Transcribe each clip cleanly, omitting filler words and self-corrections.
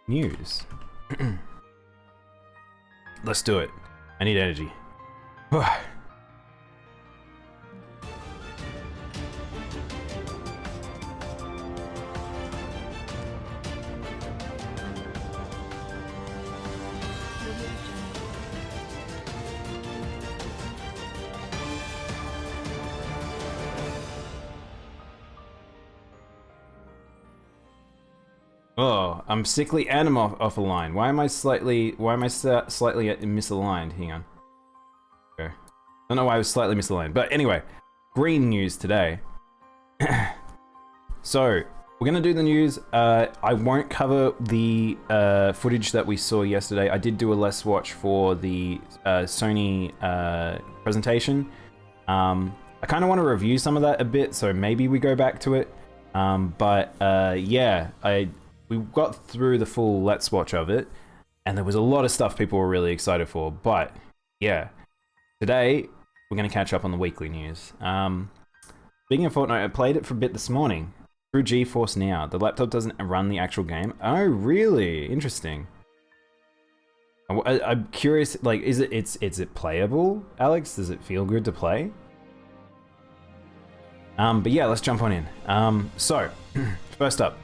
news. Let's do it. I need energy. Oh, I'm sickly and I'm off a line. Why am I slightly misaligned? Hang on. Okay. I don't know why I was slightly misaligned, but anyway, green news today. So, we're gonna do the news. I won't cover the footage that we saw yesterday. I did do a Let's Watch for the Sony presentation. I kind of want to review some of that a bit, so maybe we go back to it. Yeah, we got through the full Let's Watch of it, and there was a lot of stuff people were really excited for. But yeah, today we're going to catch up on the weekly news. Speaking of Fortnite, I played it for a bit this morning through GeForce Now. The laptop doesn't run the actual game. Oh, really? Interesting. I'm curious. Like, is it playable, Alex? Does it feel good to play? But yeah, let's jump on in. So first up.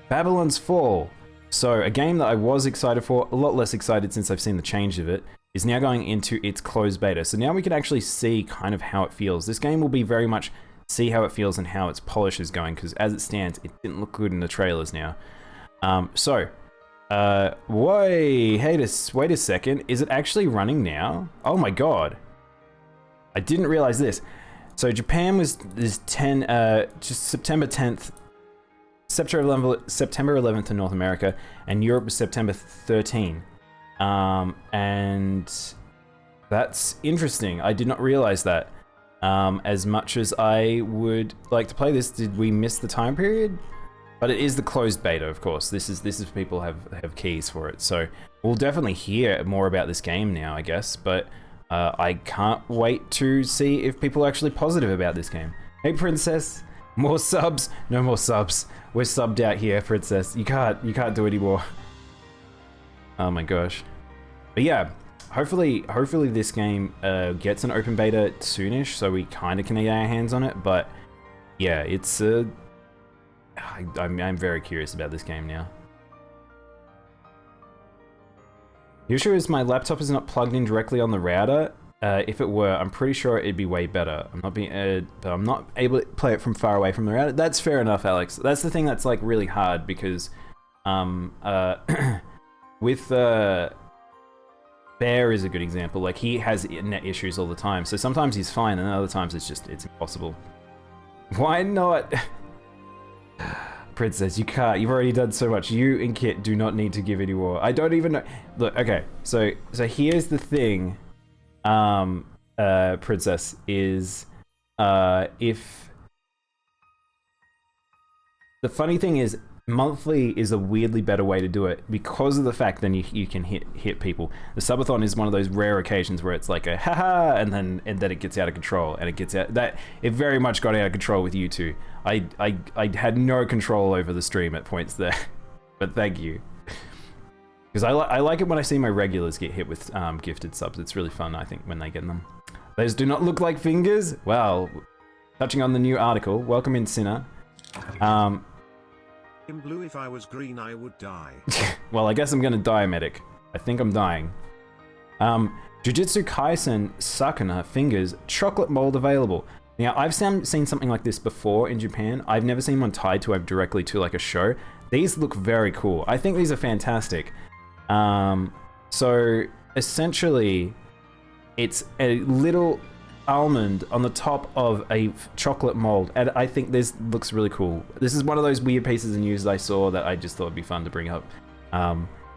Babylon's Fall. So a game that I was excited for, a lot less excited since I've seen the change of it, is now going into its closed beta. So now we can actually see kind of how it feels. This game will be very much see how it feels and how its polish is going, because as it stands, it didn't look good in the trailers now. Wait a second. Is it actually running now? Oh my god. I didn't realize this. So Japan is just September 10th, September 11th in North America, and Europe was September 13. And that's interesting. I did not realize that. As much as I would like to play this, did we miss the time period? But it is the closed beta, of course. This is people have keys for it, so we'll definitely hear more about this game now, I guess. But I can't wait to see if people are actually positive about this game. Hey, Princess. More subs? No more subs. We're subbed out here, Princess. You can't do anymore. Oh my gosh. But yeah, hopefully this game gets an open beta soonish, so we kind of can get our hands on it. But yeah, it's I'm very curious about this game now. The issue is my laptop is not plugged in directly on the router. If it were, I'm pretty sure it'd be way better. I'm not able to play it from far away from the router. That's fair enough, Alex. That's the thing that's like really hard because, with Bear is a good example. Like he has internet issues all the time, so sometimes he's fine, and other times it's impossible. Why not? Princess, you can't. You've already done so much. You and Kit do not need to give any more. I don't even know. Look, okay. So here's the thing. Princess, is if the funny thing is monthly is a weirdly better way to do it because of the fact then you can hit people. The subathon is one of those rare occasions where it's like a haha and then it gets out of control, and it very much got out of control with you two. I had no control over the stream at points there. But thank you. Because I like it when I see my regulars get hit with gifted subs. It's really fun, I think, when they get them. Those do not look like fingers? Well, touching on the new article, welcome in, Sinner. In blue, if I was green, I would die. Well, I guess I'm gonna die, medic. I think I'm dying. Jujutsu Kaisen Sakuna fingers, chocolate mold available. Now, I've seen something like this before in Japan. I've never seen one tied directly to like a show. These look very cool. I think these are fantastic. So essentially it's a little almond on the top of a chocolate mold, and I think this looks really cool. This is one of those weird pieces of news I saw that I just thought would be fun to bring up.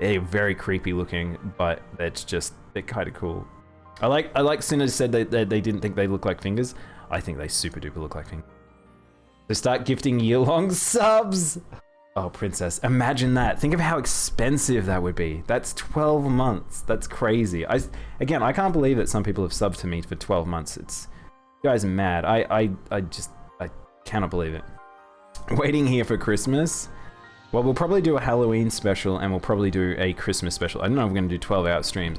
They're very creepy looking, but they're kind of cool. I like Sinners said that they didn't think they look like fingers. I think they super duper look like fingers. So start gifting year-long subs. Oh, Princess, imagine that. Think of how expensive that would be. That's 12 months. That's crazy. I can't believe that some people have subbed to me for 12 months. You guys are mad. I cannot believe it. Waiting here for Christmas. Well, we'll probably do a Halloween special, and we'll probably do a Christmas special. I don't know if we're going to do 12-hour streams.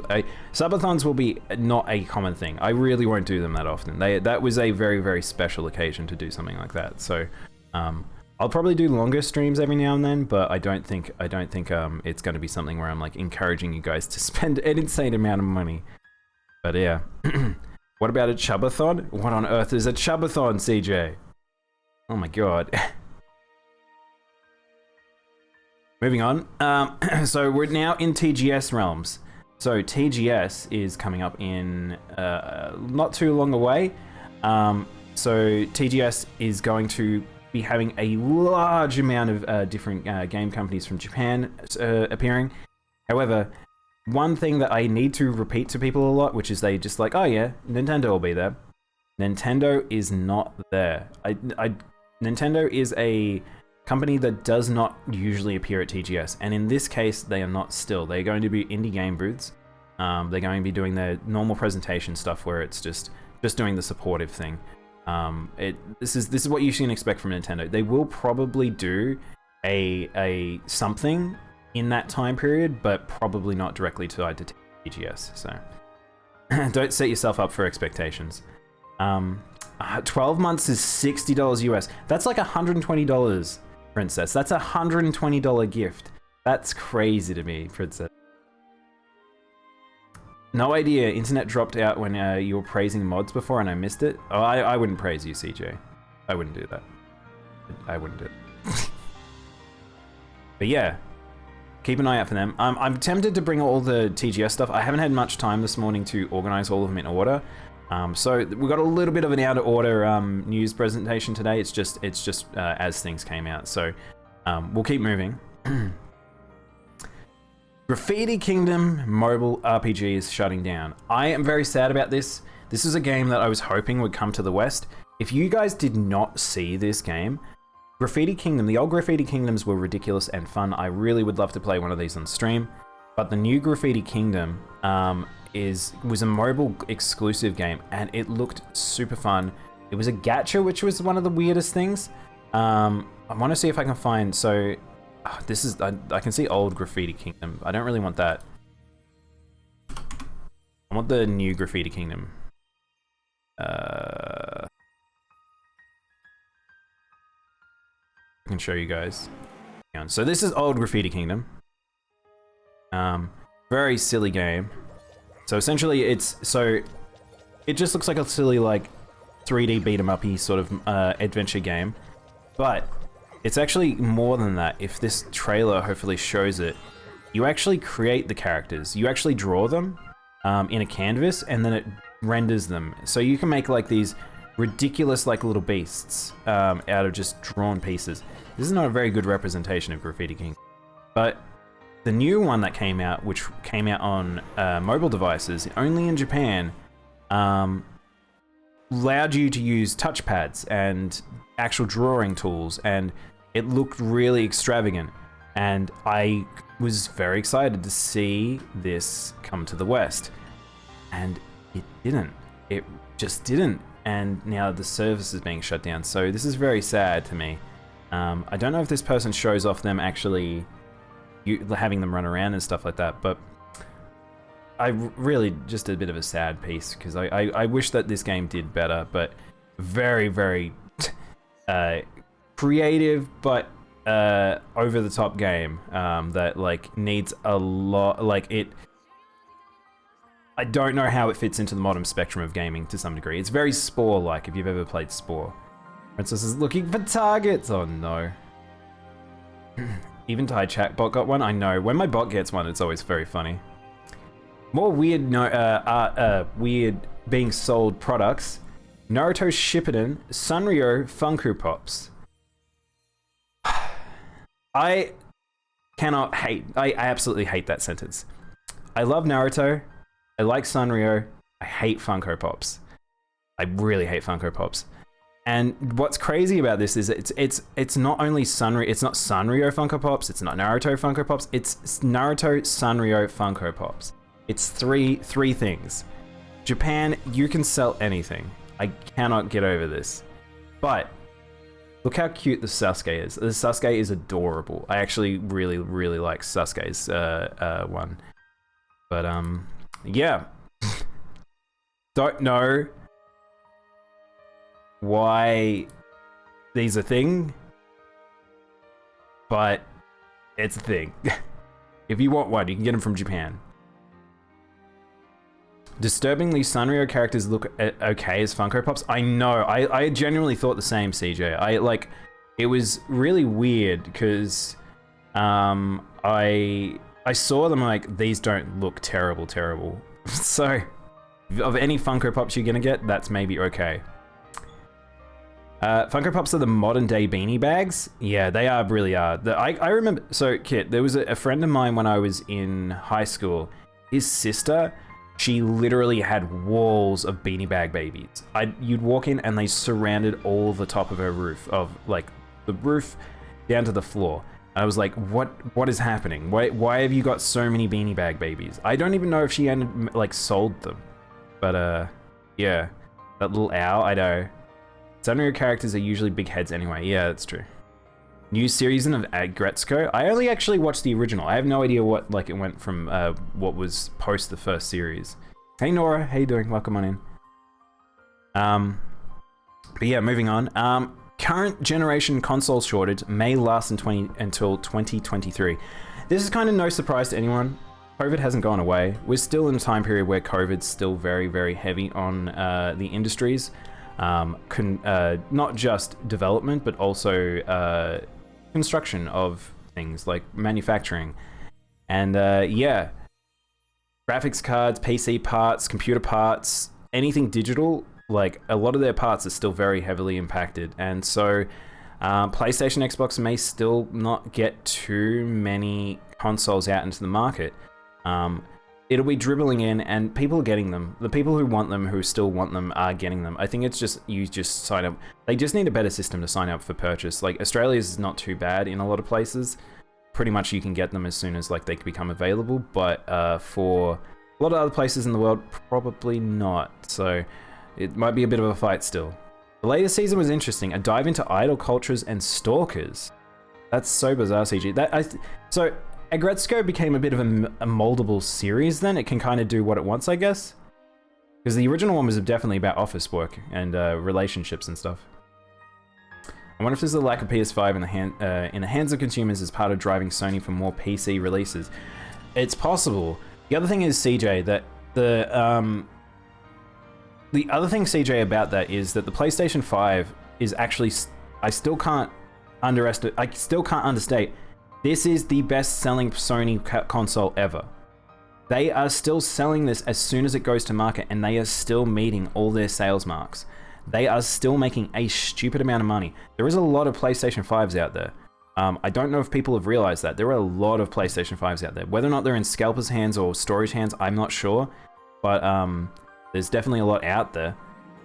Subathons will be not a common thing. I really won't do them that often. That was a very, very special occasion to do something like that. So, I'll probably do longer streams every now and then, but I don't think it's going to be something where I'm like encouraging you guys to spend an insane amount of money. But yeah. What about a Chubathon? What on earth is a Chubathon, CJ? Oh my god. Moving on. So we're now in TGS realms. So TGS is coming up in not too long away. So TGS is going to be having a large amount of different game companies from Japan appearing. However, one thing that I need to repeat to people a lot, which is they just like, oh yeah, Nintendo will be there. Nintendo is not there. Nintendo is a company that does not usually appear at TGS, and in this case, they are not still. They're going to be indie game booths. They're going to be doing their normal presentation stuff where it's just doing the supportive thing. This is what you can expect from Nintendo. They will probably do a something in that time period, but probably not directly tied to TGS. So don't set yourself up for expectations. 12 months is $60 US. That's like $120, Princess. That's a $120 gift. That's crazy to me, Princess. No idea. Internet dropped out when you were praising mods before and I missed it. Oh, I wouldn't praise you, CJ. I wouldn't do that. I wouldn't do it. But yeah, keep an eye out for them. I'm tempted to bring all the TGS stuff. I haven't had much time this morning to organize all of them in order. So we got a little bit of an out of order news presentation today. It's just as things came out. So we'll keep moving. Graffiti Kingdom mobile RPG is shutting down. I am very sad about this. This is a game that I was hoping would come to the West. If you guys did not see this game, Graffiti Kingdom, the old Graffiti Kingdoms were ridiculous and fun. I really would love to play one of these on stream. But the new Graffiti Kingdom was a mobile exclusive game, and it looked super fun. It was a gacha, which was one of the weirdest things. I want to see if I can find. So this is I can see old Graffiti Kingdom. I don't really want that. I want the new Graffiti Kingdom. I can show you guys. So this is old Graffiti Kingdom. Very silly game. So essentially it just looks like a silly like 3D beat 'em up-y sort of adventure game. But it's actually more than that. If this trailer hopefully shows it, you actually create the characters. You actually draw them in a canvas, and then it renders them. So you can make like these ridiculous like little beasts out of just drawn pieces. This is not a very good representation of Graffiti King. But the new one that came out, which came out on mobile devices, only in Japan, allowed you to use touchpads and actual drawing tools, and it looked really extravagant. And I was very excited to see this come to the West. And it didn't. It just didn't. And now the service is being shut down. So this is very sad to me. I don't know if this person shows off them actually having them run around and stuff like that, but I really just a bit of a sad piece, because I wish that this game did better, but very, very creative, but over the top game that like needs a lot, like it. I don't know how it fits into the modern spectrum of gaming to some degree. It's very Spore-like, if you've ever played Spore. Princess is looking for targets. Oh no. Even Thai chat bot got one. I know. When my bot gets one, it's always very funny. More weird, weird being sold products. Naruto Shippuden, Sanrio Funko Pops. I cannot hate. I absolutely hate that sentence. I love Naruto. I like Sanrio. I hate Funko Pops. I really hate Funko Pops. And what's crazy about this is it's not only Sanrio, it's not Sanrio Funko Pops, it's not Naruto Funko Pops, it's Naruto Sanrio Funko Pops. It's three things. Japan, you can sell anything. I cannot get over this. But Look how cute the Sasuke is. The Sasuke is adorable. I actually really, really like Sasuke's one. But, yeah. Don't know why these are a thing, but it's a thing. If you want one, you can get them from Japan. Disturbingly, Sanrio characters look okay as Funko Pops. I know. I genuinely thought the same, CJ. It was really weird because I saw them like, these don't look terrible. So, of any Funko Pops you're gonna get, that's maybe okay. Funko Pops are the modern day beanie bags. Yeah, they really are. I remember, so Kit, there was a friend of mine when I was in high school. His sister, she literally had walls of beanie bag babies. You'd walk in and they surrounded all the top of her roof, of like the roof down to the floor. I was like, what is happening? Why have you got so many beanie bag babies? I don't even know if she sold them. But yeah, that little owl, I know. Sanrio characters are usually big heads anyway. Yeah, that's true. New season of Agretzko. I only actually watched the original. I have no idea what it went from what was post the first series. Hey Nora, how you doing? Welcome on in. But yeah, moving on. Current generation console shortage may last until 2023. This is kind of no surprise to anyone. COVID hasn't gone away. We're still in a time period where COVID's still very, very heavy on the industries. Not just development, but also construction of things like manufacturing. And yeah, graphics cards, PC parts, computer parts, anything digital, like a lot of their parts are still very heavily impacted. And so PlayStation, Xbox may still not get too many consoles out into the market. It'll be dribbling in and people are getting them. The people who want them, who still want them, are getting them. I think it's just, you just sign up. They just need a better system to sign up for purchase. Like Australia's not too bad in a lot of places. Pretty much you can get them as soon as like they become available, but for a lot of other places in the world, probably not. So it might be a bit of a fight still. The latest season was interesting. A dive into idol cultures and stalkers. That's so bizarre, CG. So Agretzko became a bit of a moldable series then. It can kind of do what it wants, I guess. Because the original one was definitely about office work and relationships and stuff. I wonder if there's a lack of PS5 in the hands of consumers as part of driving Sony for more PC releases. It's possible. The other thing is, CJ, that the other thing, CJ, about that is that the PlayStation 5 is actually, I still can't understate. This is the best-selling Sony console ever. They are still selling this as soon as it goes to market, and they are still meeting all their sales marks. They are still making a stupid amount of money. There is a lot of PlayStation 5s out there. I don't know if people have realized that. There are a lot of PlayStation 5s out there. Whether or not they're in scalpers' hands or storage hands, I'm not sure. But there's definitely a lot out there.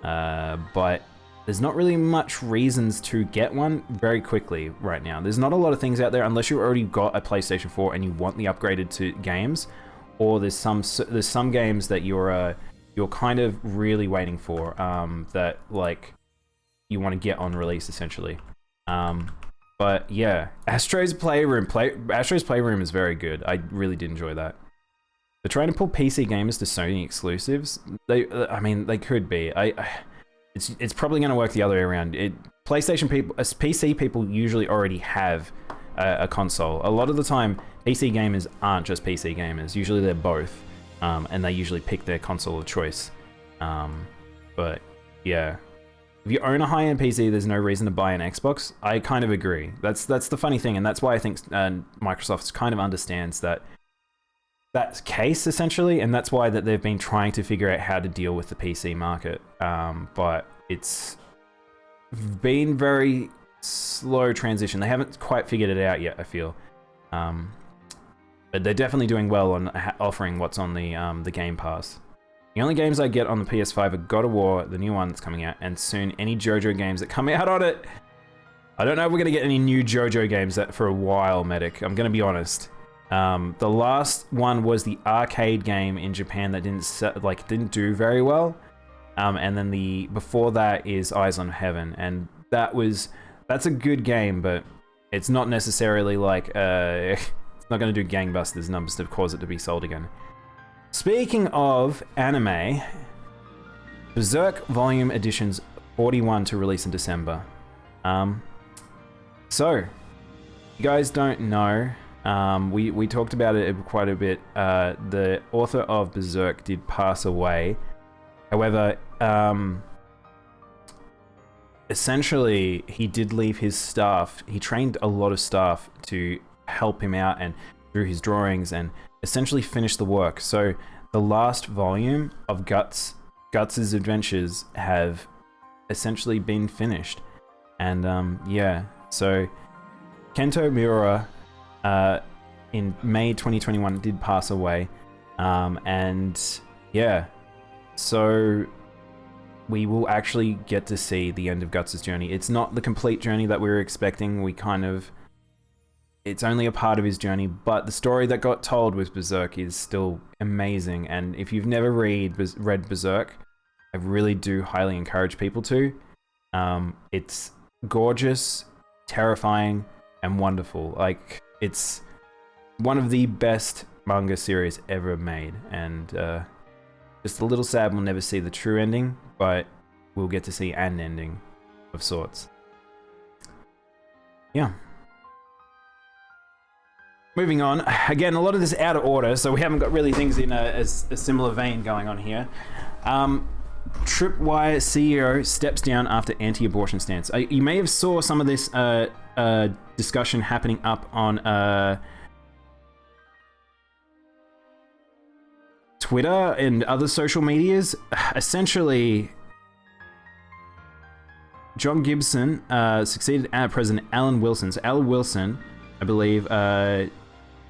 But there's not really much reasons to get one very quickly right now. There's not a lot of things out there unless you've already got a PlayStation 4 and you want the upgraded to games, or there's some games that you're kind of really waiting for that like you want to get on release essentially. But yeah, Astro's Playroom is very good. I really did enjoy that. They're trying to pull PC gamers to Sony exclusives. I mean, they could be. It's probably going to work the other way around. PlayStation people, PC people usually already have a console. A lot of the time, PC gamers aren't just PC gamers. Usually they're both, and they usually pick their console of choice. But yeah, if you own a high-end PC, there's no reason to buy an Xbox. I kind of agree. That's the funny thing, and that's why I think Microsoft kind of understands that's case essentially, and that's why that they've been trying to figure out how to deal with the PC market. But it's been very slow transition. They haven't quite figured it out yet, I feel. But they're definitely doing well on offering what's on the Game Pass. The only games I get on the PS5 are God of War, the new one that's coming out, and soon any JoJo games that come out on it. I don't know if we're gonna get any new JoJo games for a while, Medic. I'm gonna be honest. The last one was the arcade game in Japan that didn't do very well. And then before that is Eyes on Heaven, and that was that's a good game, but it's not necessarily like it's not going to do gangbusters numbers to cause it to be sold again. Speaking of anime, Berserk Volume Editions 41 to release in December. So, you guys don't know, we talked about it quite a bit. The author of Berserk did pass away. However, essentially, he did leave his staff. He trained a lot of staff to help him out and through his drawings and essentially finish the work. So the last volume of Guts' adventures have essentially been finished. And yeah, so Kento Miura in May 2021 did pass away. And yeah, so we will actually get to see the end of Guts' journey. It's not the complete journey that we were expecting. It's only a part of his journey, but the story that got told with Berserk is still amazing. And if you've never read Berserk, I really do highly encourage people to. It's gorgeous, terrifying, and wonderful. Like, it's one of the best manga series ever made. And just a little sad we'll never see the true ending, but we'll get to see an ending of sorts. Yeah. Moving on, again, a lot of this out of order, so we haven't got really things in a similar vein going on here. Tripwire CEO steps down after anti-abortion stance. You may have saw some of this discussion happening up on Twitter and other social medias. Essentially, John Gibson succeeded President Alan Wilson. So Alan Wilson, I believe,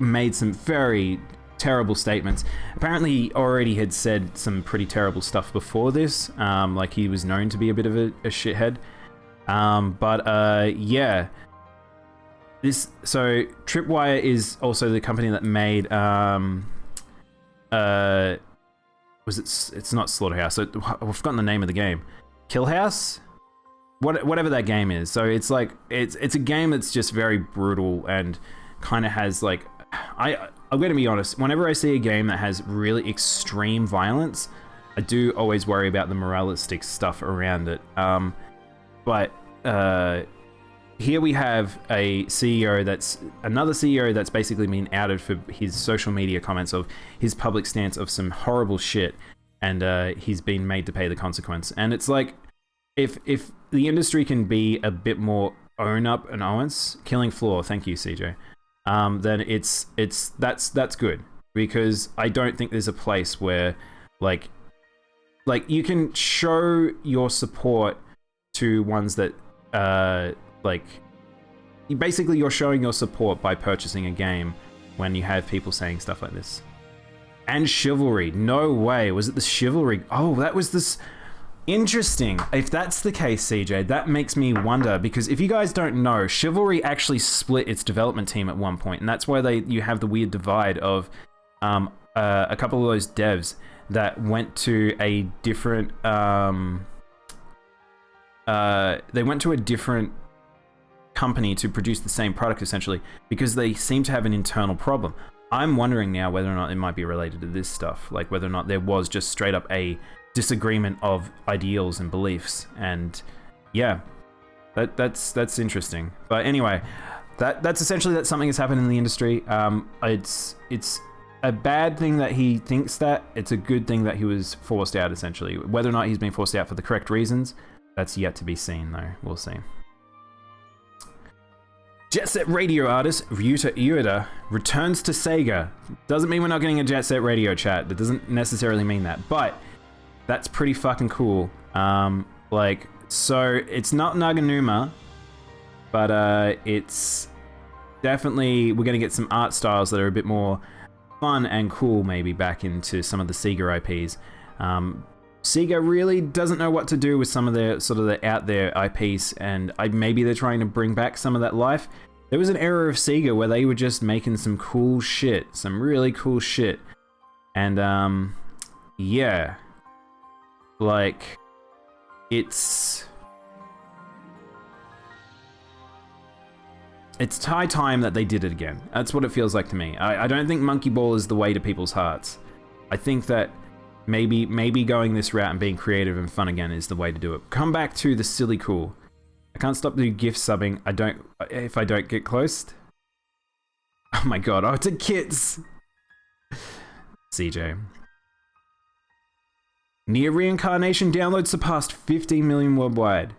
made some very terrible statements. Apparently, he already had said some pretty terrible stuff before this. Like, he was known to be a bit of a shithead. Yeah. So Tripwire is also the company that made it's not Slaughterhouse. I've forgotten the name of the game. Kill House? Whatever that game is. So it's like it's a game that's just very brutal and kind of has like I'm going to be honest, whenever I see a game that has really extreme violence, I do always worry about the moralistic stuff around it. But here we have another CEO that's basically been outed for his social media comments of his public stance of some horrible shit, and he's been made to pay the consequence. And it's like, if the industry can be a bit more own up and owns, Killing Floor, thank you, CJ. Then that's good, because I don't think there's a place where like you can show your support to ones that basically you're showing your support by purchasing a game when you have people saying stuff like this. And Chivalry, no way, was it the Chivalry? Oh, that was this. Interesting. If that's the case, CJ, that makes me wonder, because if you guys don't know, Chivalry actually split its development team at one point, and that's why you have the weird divide of a couple of those devs that went to a different company to produce the same product, essentially, because they seem to have an internal problem. I'm wondering now whether or not it might be related to this stuff, like whether or not there was just straight up a disagreement of ideals and beliefs. And yeah, that's interesting. But anyway, that's essentially that something has happened in the industry. It's a bad thing that he thinks that. It's a good thing that he was forced out, essentially. Whether or not he's been forced out for the correct reasons, that's yet to be seen, though. We'll see. Jet Set Radio artist Ryuta Ueda returns to Sega. Doesn't mean we're not getting a Jet Set Radio chat. That doesn't necessarily mean that, but that's pretty fucking cool. So it's not Naganuma, but it's definitely, we're gonna get some art styles that are a bit more fun and cool, maybe back into some of the Sega IPs. Sega really doesn't know what to do with some of their sort of the out there IPs, and maybe they're trying to bring back some of that life. There was an era of Sega where they were just making some cool shit, some really cool shit. And yeah, like, it's it's high time that they did it again. That's what it feels like to me. I don't think Monkey Ball is the way to people's hearts. I think that maybe going this route and being creative and fun again is the way to do it. Come back to the silly cool. I can't stop the gift subbing. If I don't get close. Oh my god, oh, it's a kits. CJ. Near Reincarnation downloads surpassed 15 million worldwide.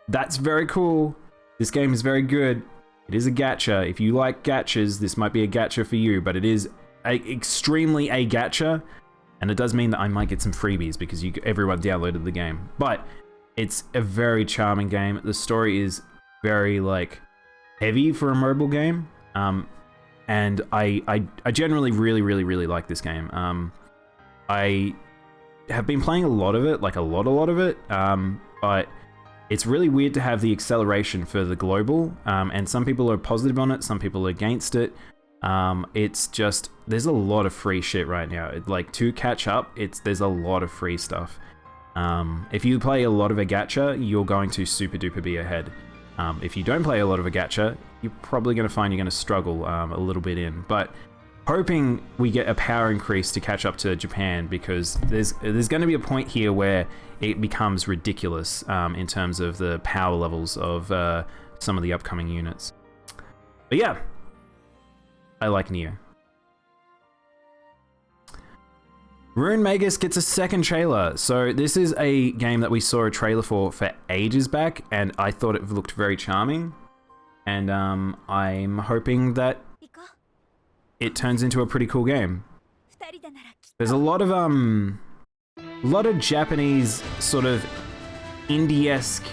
That's very cool. This game is very good. It is a gacha. If you like gachas, this might be a gacha for you, but it is extremely a gacha, and it does mean that I might get some freebies because everyone downloaded the game. But it's a very charming game. The story is very like heavy for a mobile game, and I generally really like this game. I have been playing a lot of it, like a lot of it, but it's really weird to have the acceleration for the global, and some people are positive on it, some people are against it. It's just, there's a lot of free shit right now. Like, to catch up, there's a lot of free stuff. If you play a lot of a gacha, you're going to super duper be ahead. If you don't play a lot of a gacha, you're probably going to find you're going to struggle a little bit in. But hoping we get a power increase to catch up to Japan, because there's going to be a point here where it becomes ridiculous in terms of the power levels of some of the upcoming units. But yeah, I like Nier. Rune Magus gets a second trailer. So this is a game that we saw a trailer for ages back, and I thought it looked very charming. And I'm hoping that it turns into a pretty cool game. There's a lot of Japanese sort of indie-esque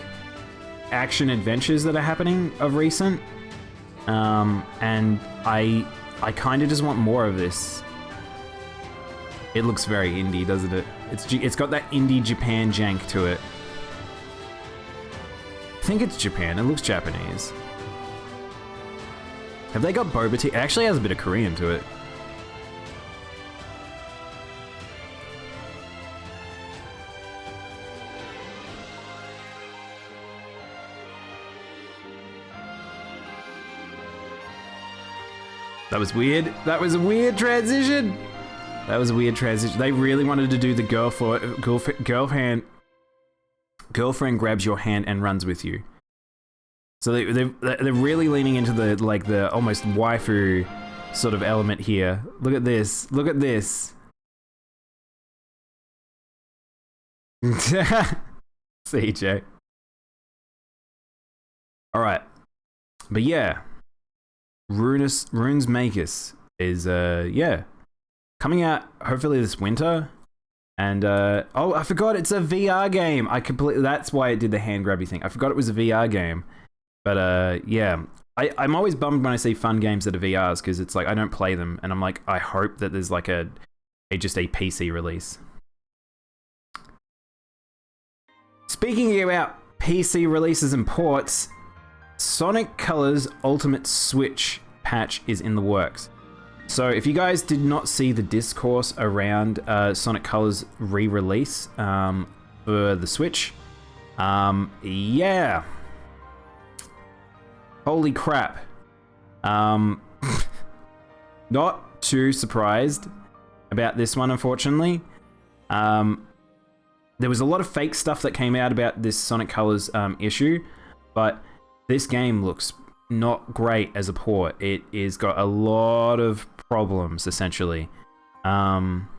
action adventures that are happening of recent, and I kind of just want more of this. It looks very indie, doesn't it? It's got that indie Japan jank to it. I think it's Japan. It looks Japanese. Have they got boba tea? It actually has a bit of Korean to it. That was weird. That was a weird transition. That was a weird transition. They really wanted to do the girlfriend grabs your hand and runs with you. So they're really leaning into the almost waifu sort of element here. Look at this. Look at this. CJ. All right. But yeah, Runes Magus is yeah, coming out hopefully this winter. And oh, I forgot it's a VR game. That's why it did the hand grabby thing. I forgot it was a VR game. But yeah, I'm always bummed when I see fun games that are VRs, because it's like I don't play them, and I'm like, I hope that there's like just a PC release. Speaking about PC releases and ports, Sonic Colors Ultimate Switch patch is in the works. So if you guys did not see the discourse around Sonic Colors re-release for the Switch, yeah. Holy crap. Not too surprised about this one, unfortunately. There was a lot of fake stuff that came out about this Sonic Colors issue, but this game looks not great as a port. It is got a lot of problems, essentially. I'm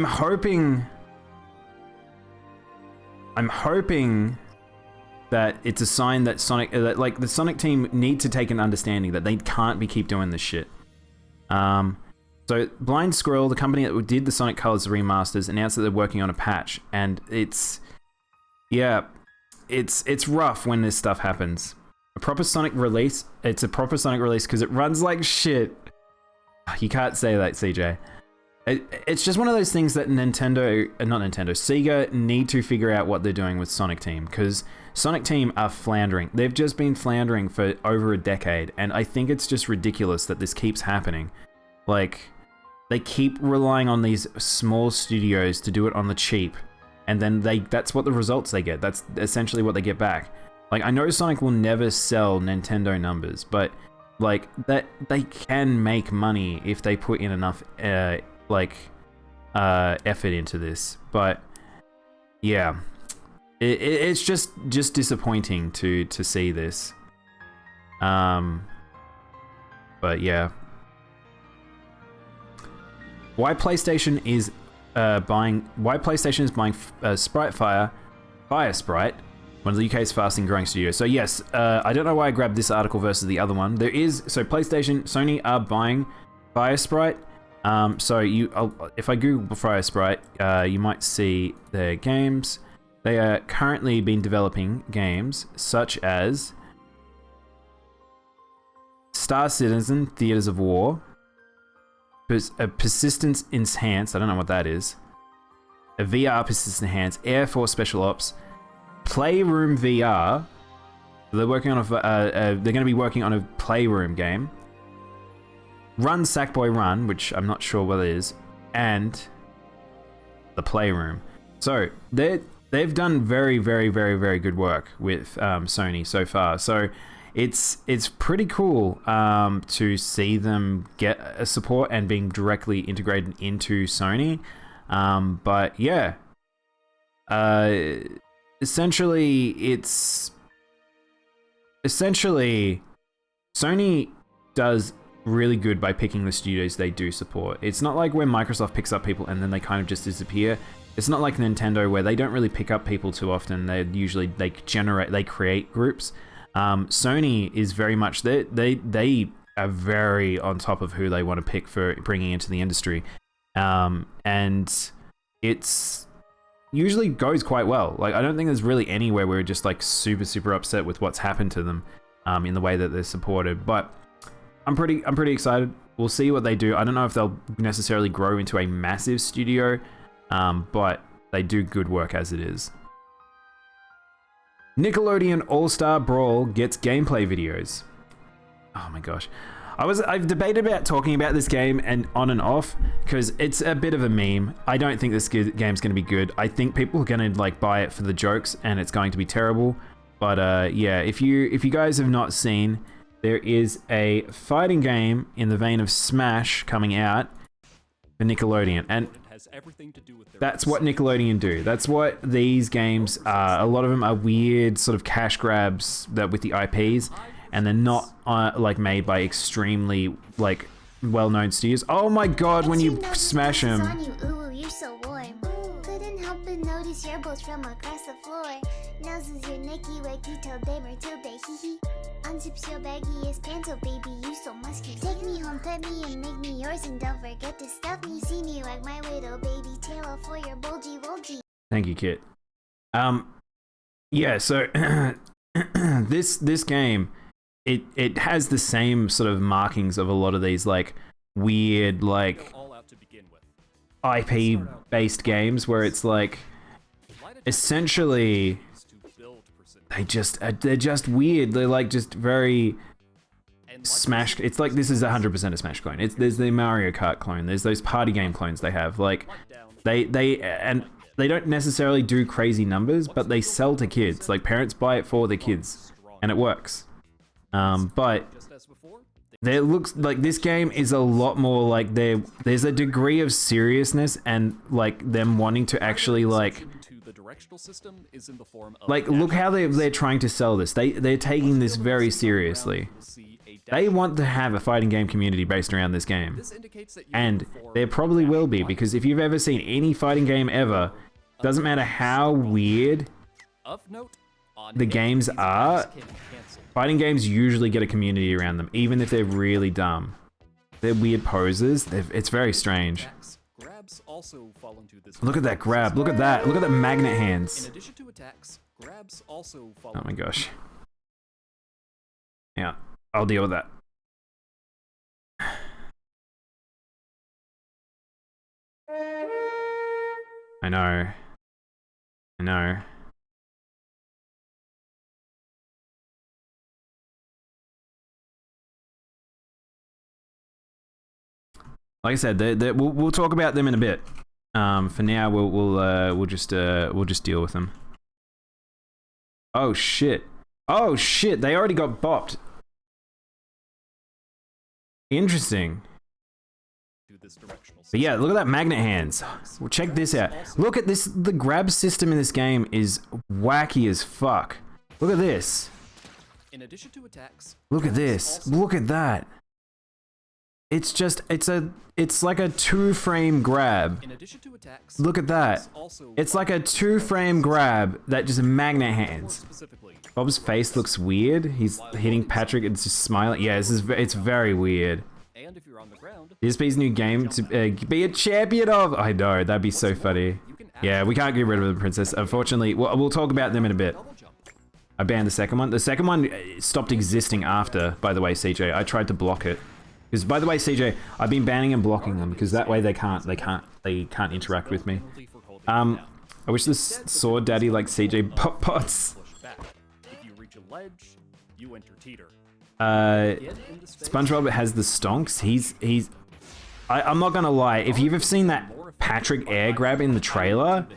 hoping that it's a sign that like the Sonic team need to take an understanding that they can't keep doing this shit. So Blind Squirrel, the company that did the Sonic Colors remasters, announced that they're working on a patch, and it's rough when this stuff happens. A proper Sonic release, it's a proper Sonic release because it runs like shit. You can't say that, CJ. It's just one of those things that Sega need to figure out what they're doing with Sonic Team, because Sonic Team are floundering. They've just been floundering for over a decade, and I think it's just ridiculous that this keeps happening. Like, they keep relying on these small studios to do it on the cheap, and then that's what the results they get. That's essentially what they get back. Like, I know Sonic will never sell Nintendo numbers, but like that they can make money if they put in enough effort into this. But yeah, it's just disappointing to see this. But yeah, why PlayStation is buying Fire Sprite, one of the UK's fastest growing studios. So yes, I don't know why I grabbed this article versus the other one. Sony are buying Fire Sprite. If I Google Fire Sprite, you might see their games. They are currently been developing games such as Star Citizen, Theaters of War, Persistence Enhanced, I don't know what that is, a VR Persistence Enhanced, Air Force Special Ops, Playroom VR. They're working on they're going to be working on a Playroom game. Run Sackboy Run, which I'm not sure what it is, and the Playroom. So they've done very, very, very, very good work with Sony so far. So it's pretty cool to see them get a support and being directly integrated into Sony. But yeah, essentially Sony does really good by picking the studios they do support. It's not like when Microsoft picks up people and then they kind of just disappear. It's not like Nintendo where they don't really pick up people too often. They create groups. Sony is very much, they are very on top of who they want to pick for bringing into the industry. And it's usually goes quite well. Like, I don't think there's really anywhere where we're just like super, super upset with what's happened to them in the way that they're supported. But I'm pretty excited. We'll see what they do. I don't know if they'll necessarily grow into a massive studio, but they do good work as it is. Nickelodeon All-Star Brawl gets gameplay videos. Oh my gosh. I've debated about talking about this game and on and off because it's a bit of a meme. I don't think this game's going to be good. I think people are going to like buy it for the jokes and it's going to be terrible. But yeah, if you guys have not seen, there is a fighting game in the vein of Smash coming out for Nickelodeon, and that's what Nickelodeon do. That's what these games are. A lot of them are weird sort of cash grabs that with the IPs, and they're not like made by extremely like well-known studios. Oh my god, when you smash them. You're so warm. Couldn't help but notice your bones from across the floor. Noses your Nike wakey till day hee hee. Unzips your baggiest pants, oh baby, you so musky. Take me home, pet me, and make me yours, and don't forget to stuff me. See me like my widow, baby, tail off for your bulgy wulgy. Thank you, Kit. Yeah, so this game, it has the same sort of markings of a lot of these like weird like IP based games where it's like essentially they're just weird. They're like just very Smash. It's like this is 100% a Smash clone. There's the Mario Kart clone. There's those party game clones they have. Like they don't necessarily do crazy numbers, but they sell to kids. Like parents buy it for their kids, and it works. But there looks like this game is a lot more like there's a degree of seriousness and like them wanting to actually like look how they're trying to sell this. They're taking this very seriously. They want to have a fighting game community based around this game, and there probably will be, because if you've ever seen any fighting game ever, doesn't matter how weird the games are, fighting games usually get a community around them, even if they're really dumb. They're weird poses. It's very strange. Look at that grab. Look at that. Look at that magnet hands. Oh my gosh. Yeah, I'll deal with that. I know. I know. Like I said, we'll talk about them in a bit. For now, we'll just deal with them. Oh shit! Oh shit! They already got bopped. Interesting. But yeah, look at that magnet hands. Well, check this out. Look at this. The grab system in this game is wacky as fuck. Look at this. In addition to attacks, look at this. Look at that. It's just, it's like a 2-frame grab. In addition to attacks, look at that. It's like a 2-frame grab that just magnet hands. Bob's face looks weird. He's hitting Patrick and just smiling. Yeah, it's very weird. And if you're on the ground, This be his new game to be a champion of. I know, that'd be so funny. Yeah, we can't get rid of the princess. Unfortunately, we'll talk about them in a bit. I banned the second one. The second one stopped existing after, by the way, CJ. I tried to block it. Because, by the way, CJ, I've been banning and blocking them because that way they can't interact with me. I wish this sword daddy like CJ pop pots. if you reach a ledge, you enter teeter. SpongeBob has the stonks. I'm not gonna lie. If you've ever seen that Patrick air grab in the trailer,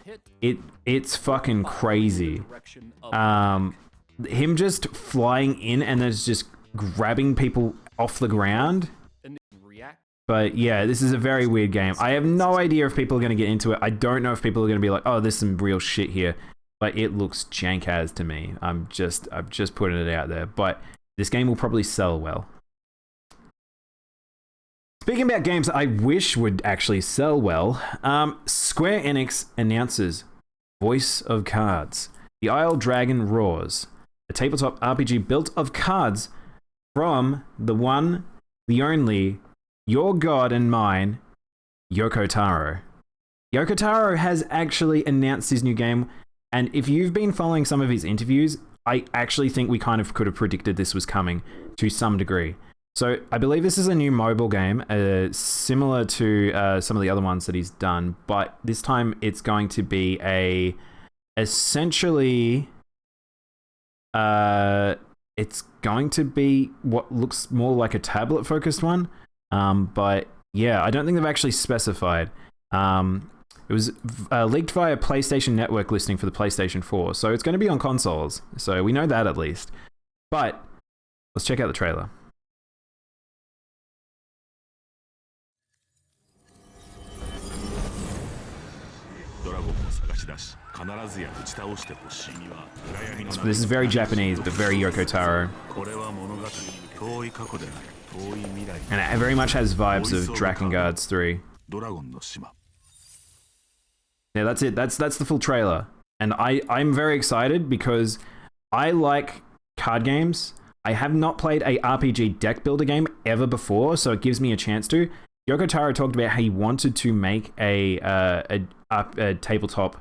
it's fucking crazy. Him just flying in and then just grabbing people off the ground. But yeah, this is a very weird game. I have no idea if people are going to get into it. I don't know if people are going to be like, oh, there's some real shit here. But it looks jank as to me. I'm just putting it out there. But this game will probably sell well. Speaking about games I wish would actually sell well, Square Enix announces Voice of Cards. The Isle Dragon Roars. A tabletop RPG built of cards from the one, the only, your god and mine, Yoko Taro. Yoko Taro has actually announced his new game, and if you've been following some of his interviews, I actually think we kind of could have predicted this was coming to some degree. So I believe this is a new mobile game, similar to some of the other ones that he's done, but this time it's going to be essentially, it's going to be what looks more like a tablet-focused one. But yeah, I don't think they've actually specified. It was leaked via PlayStation Network listing for the PlayStation 4, so it's going to be on consoles. So we know that at least. But let's check out the trailer. So this is very Japanese, but very Yoko Taro. And it very much has vibes of Drakengard's 3. Yeah, that's it. That's the full trailer. And I'm very excited because I like card games. I have not played a RPG deck builder game ever before, so it gives me a chance to. Yoko Taro talked about how he wanted to make a tabletop,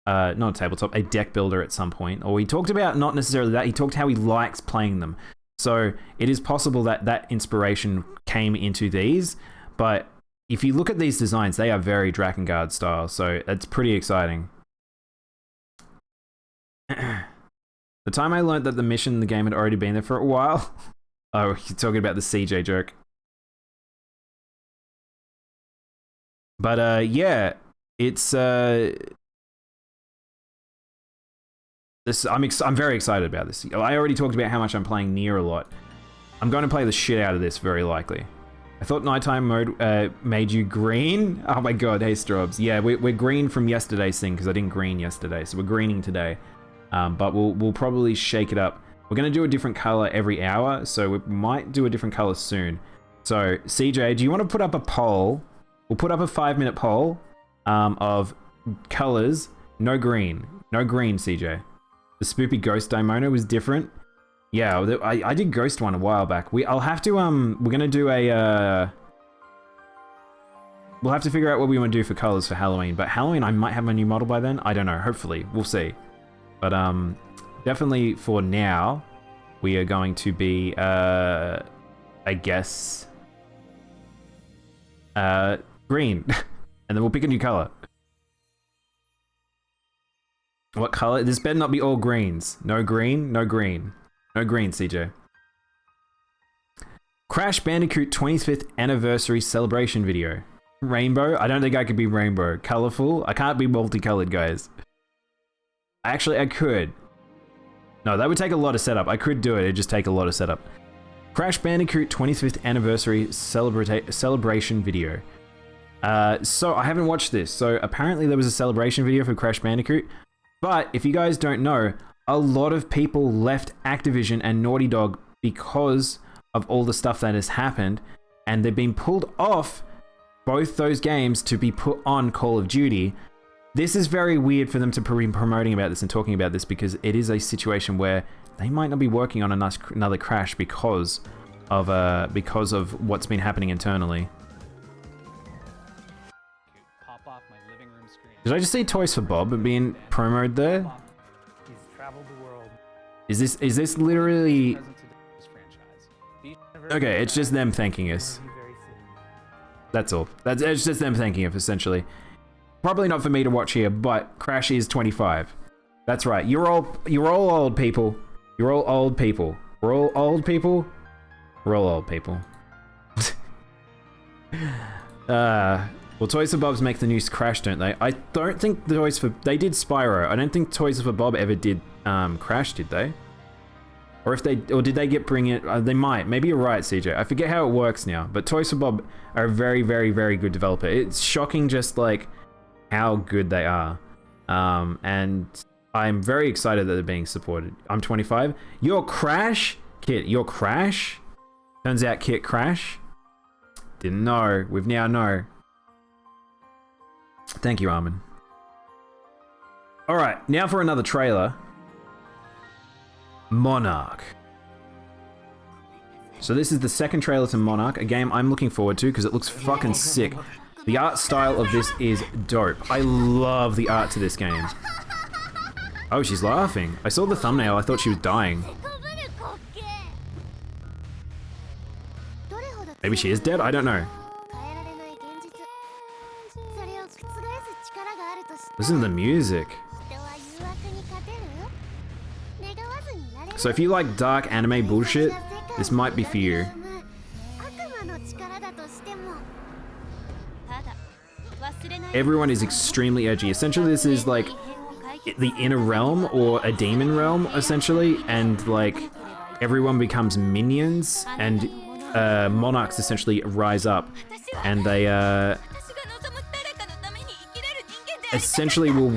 not a tabletop, a deck builder at some point. Or he talked about not necessarily that, he talked how he likes playing them. So it is possible that that inspiration came into these, but if you look at these designs, they are very Drakengard style, so it's pretty exciting. The time I learned that the mission in the game had already been there for a while. Oh, you're talking about the CJ joke. But yeah, it's I'm very excited about this. I already talked about how much I'm playing Nier a lot. I'm going to play the shit out of this, very likely. I thought nighttime mode made you green. Oh my god, hey Strobs. Yeah, we're green from yesterday's thing because I didn't green yesterday, so we're greening today. But we'll probably shake it up. We're going to do a different color every hour, so we might do a different color soon. So CJ, do you want to put up a poll? We'll put up a 5-minute poll of colors. No green. No green, CJ. The spoopy ghost Daimono was different. Yeah, I did ghost one a while back. I'll have to we're gonna do a we'll have to figure out what we want to do for colors for Halloween. But Halloween, I might have my new model by then. I don't know. Hopefully, we'll see. But definitely for now, we are going to be I guess green, and then we'll pick a new color. What color? This better not be all greens. No green, no green. No green, CJ. Crash Bandicoot 25th anniversary celebration video. Rainbow? I don't think I could be rainbow. Colorful? I can't be multicolored, guys. Actually, I could. No, that would take a lot of setup. I could do it, it'd just take a lot of setup. Crash Bandicoot 25th Anniversary Celebration Video. So I haven't watched this. So apparently there was a celebration video for Crash Bandicoot. But if you guys don't know, a lot of people left Activision and Naughty Dog because of all the stuff that has happened. And they've been pulled off both those games to be put on Call of Duty. This is very weird for them to be promoting about this and talking about this, because it is a situation where they might not be working on another Crash because of what's been happening internally. Pop off my living room screen. Did I just see Toys for Bob being promoted there? He's traveled the world. Is this literally... Present to this franchise. Okay, it's just them thanking us. That's all. It's just them thanking us, essentially. Probably not for me to watch here, but Crash is 25. That's right. You're all old people. You're all old people. We're all old people. We're all old people. Well, Toys for Bob's make the new Crash, don't they? I don't think they did Spyro. I don't think Toys for Bob ever did Crash, did they? Or did they bring it? They might. Maybe you're right, CJ. I forget how it works now. But Toys for Bob are a very, very, very good developer. It's shocking just like how good they are. And I'm very excited that they're being supported. I'm 25. You're Crash? Kit, you're Crash? Turns out Kit Crash? Didn't know. We've now know. Thank you, Armin. Alright, now for another trailer. Monarch. So this is the second trailer to Monarch, a game I'm looking forward to because it looks fucking sick. The art style of this is dope. I love the art to this game. Oh, she's laughing. I saw the thumbnail, I thought she was dying. Maybe she is dead? I don't know. Listen to the music. So if you like dark anime bullshit, this might be for you. Everyone is extremely edgy. Essentially, this is like the inner realm or a demon realm, essentially, and like everyone becomes minions, and monarchs essentially rise up, and they essentially will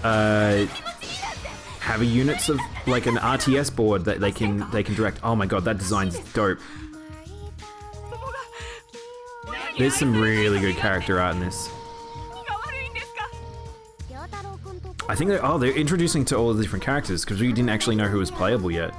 have a units of like an RTS board that they can direct. Oh my god, that design's dope. There's some really good character art in this. I think they're introducing to all the different characters because we didn't actually know who was playable yet.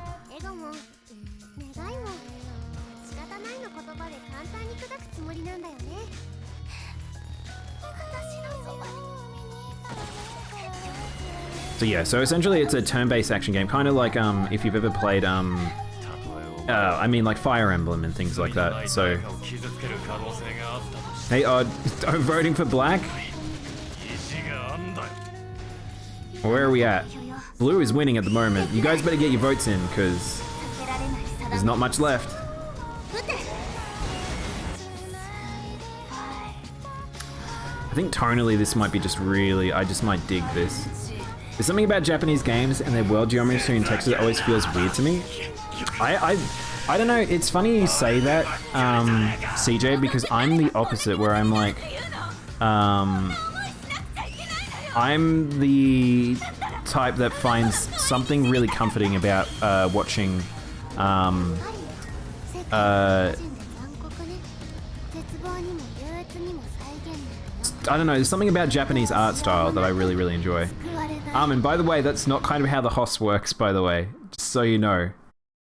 So yeah, so essentially it's a turn-based action game, kind of like if you've ever played I mean like Fire Emblem and things like that. So hey Odd, I'm voting for black. Where are we at? Blue is winning at the moment. You guys better get your votes in because there's not much left. I think tonally this might be just really, I just might dig this. There's something about Japanese games and their world geometry and texture that always feels weird to me. I don't know, it's funny you say that, CJ, because I'm the opposite, where I'm like, I'm the type that finds something really comforting about watching I don't know, there's something about Japanese art style that I really, really enjoy. And by the way, that's not kind of how the HOS works, by the way, just so you know.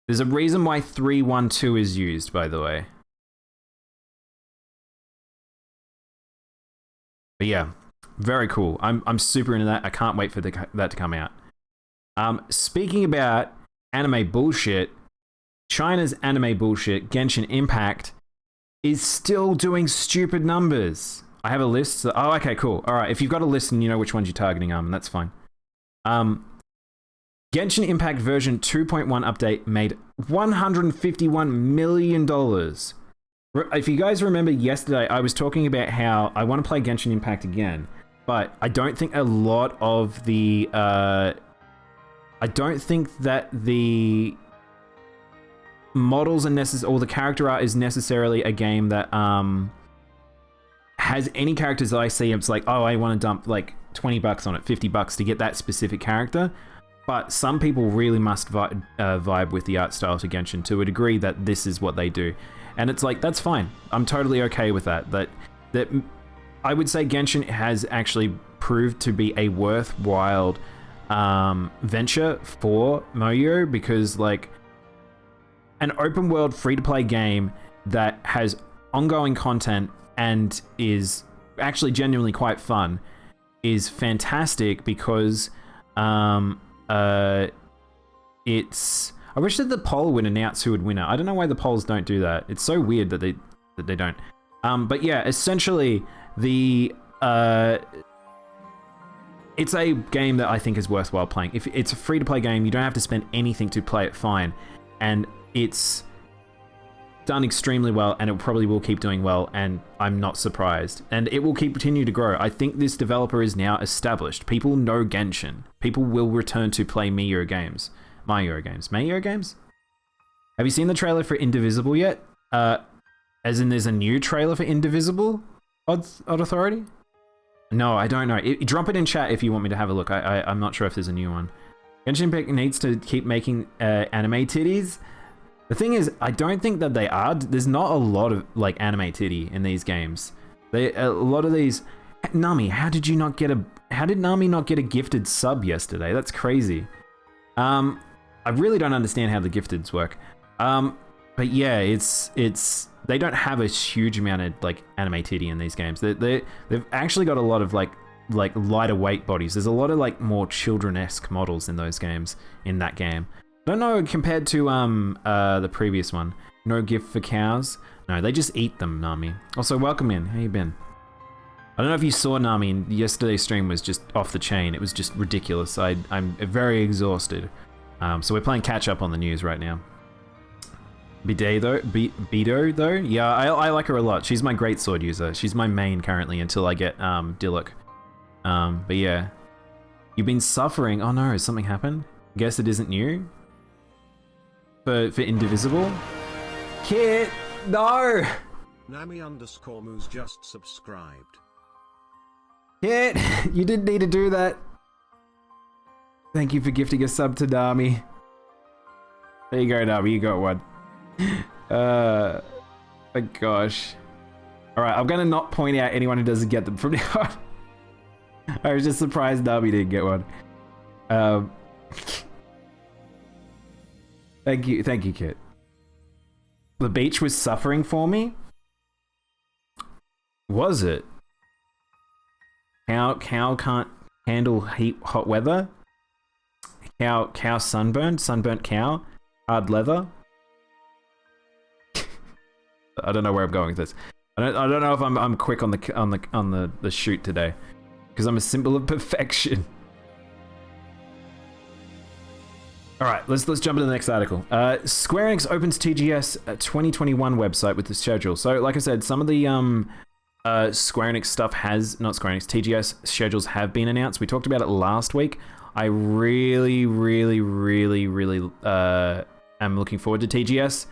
There's a reason why 312 is used, by the way. But yeah, very cool. I'm super into that. I can't wait for that to come out. Speaking about anime bullshit, China's anime bullshit, Genshin Impact, is still doing stupid numbers. I have a list. So, oh, okay, cool. All right, if you've got a list and you know which ones you're targeting, that's fine. Genshin Impact version 2.1 update made $151 million If you guys remember yesterday, I was talking about how I want to play Genshin Impact again, but I don't think a lot of the... I don't think that the models are or the character art is necessarily a game that has any characters that I see. It's like, oh, I want to dump like $20 on it, $50 to get that specific character. But some people really must vibe with the art style to Genshin to a degree that this is what they do. And it's like, that's fine. I'm totally okay with that. That I would say Genshin has actually proved to be a worthwhile venture for Moyo, because like an open world free-to-play game that has ongoing content and is actually genuinely quite fun is fantastic, because it's... I wish that the poll would announce who would win it. I don't know why the polls don't do that. It's so weird that they don't. But yeah, essentially the it's a game that I think is worthwhile playing. If it's a free-to-play game, you don't have to spend anything to play it fine, and it's done extremely well, and it probably will keep doing well, and I'm not surprised. And it will continue to grow. I think this developer is now established. People know Genshin. People will return to play Miyo games. Mayo games? Have you seen the trailer for Indivisible yet? As in there's a new trailer for Indivisible? Odd Authority? No, I don't know. Drop it in chat if you want me to have a look. I'm not sure if there's a new one. Genshin Impact needs to keep making anime titties. The thing is, I don't think that they are. There's not a lot of like anime titty in these games. A lot of these... Nami, how did Nami not get a gifted sub yesterday? That's crazy. I really don't understand how the gifteds work. But yeah, it's they don't have a huge amount of like anime titty in these games. They've actually got a lot of like lighter weight bodies. There's a lot of like more children-esque models in those games, in that game. I don't know, compared to the previous one. No gift for cows. No, they just eat them, Nami. Also, welcome in. How you been? I don't know if you saw Nami. Yesterday's stream was just off the chain. It was just ridiculous. I'm very exhausted. So we're playing catch up on the news right now. Bido though? Yeah, I like her a lot. She's my greatsword user. She's my main currently until I get Diluc. But yeah. You've been suffering. Oh no, something happened? Guess it isn't you? For Indivisible? Kit! No! Nami_Moose just subscribed. Kit! You didn't need to do that. Thank you for gifting a sub to Nami. There you go, Nami. You got one. My gosh. Alright, I'm gonna not point out anyone who doesn't get them from now on. I was just surprised Nami didn't get one. Thank you, Kit. The beach was suffering for me? Was it? Cow can't handle hot weather? Cow sunburnt cow? Hard leather? I don't know where I'm going with this. I don't know if I'm quick on the shoot today, because I'm a symbol of perfection. All right, let's jump into the next article. Square Enix opens TGS 2021 website with the schedule. So, like I said, some of the Square Enix stuff TGS schedules have been announced. We talked about it last week. I really am looking forward to TGS.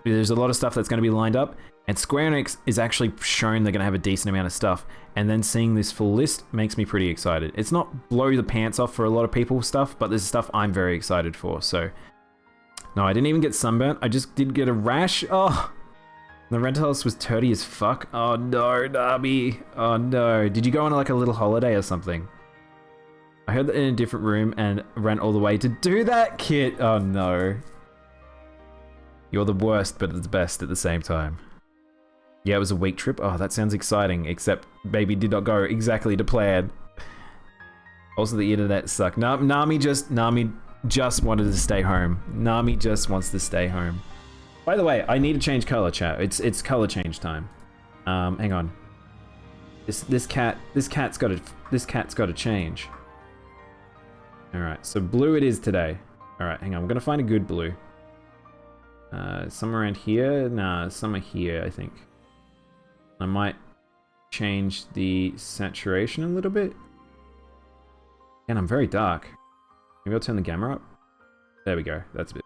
There's a lot of stuff that's going to be lined up, and Square Enix is actually shown they're going to have a decent amount of stuff, and then seeing this full list makes me pretty excited. It's not blow the pants off for a lot of people stuff, but there's stuff I'm very excited for. So, no, I didn't even get sunburnt. I just did get a rash. Oh, the rental house was dirty as fuck. Oh no, Nami. Oh no. Did you go on like a little holiday or something? I heard that in a different room and ran all the way to do that, Kit. Oh no. You're the worst, but the best at the same time. Yeah, it was a week trip. Oh, that sounds exciting, except maybe did not go exactly to plan. Also, the internet sucked. Nami just wanted to stay home. Nami just wants to stay home. By the way, I need to change color, chat. It's color change time. Hang on. This cat's got to change. All right, so blue it is today. All right, hang on. I'm gonna find a good blue. Somewhere around here? Nah, somewhere here, I think. I might change the saturation a little bit. And I'm very dark. Maybe I'll turn the gamma up. There we go. That's a bit.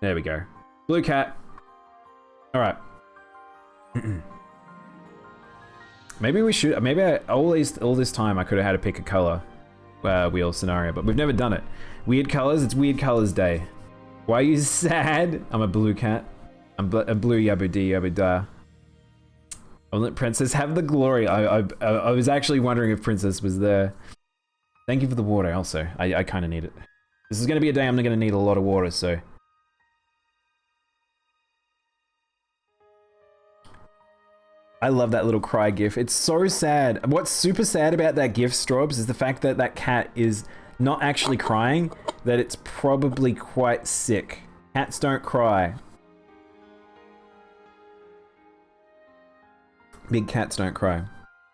There we go. Blue cat. All right. Maybe we should. Maybe all this time I could have had to pick a color wheel scenario, but we've never done it. Weird colors. It's weird colors day. Why are you sad? I'm a blue cat. I'm a blue yabu dee yabu da. I'll let Princess have the glory. I was actually wondering if Princess was there. Thank you for the water also. I kind of need it. This is going to be a day I'm going to need a lot of water, so. I love that little cry gif. It's so sad. What's super sad about that gif, Strobs, is the fact that that cat is not actually crying, that it's probably quite sick. Cats don't cry. Big cats don't cry.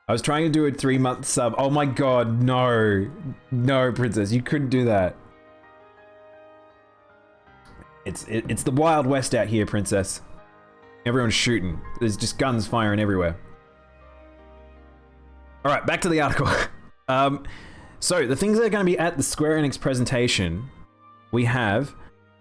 I was trying to do a 3-month sub. Oh my god, no. No, Princess, you couldn't do that. It's the Wild West out here, Princess. Everyone's shooting. There's just guns firing everywhere. Alright, back to the article. So, the things that are going to be at the Square Enix presentation, we have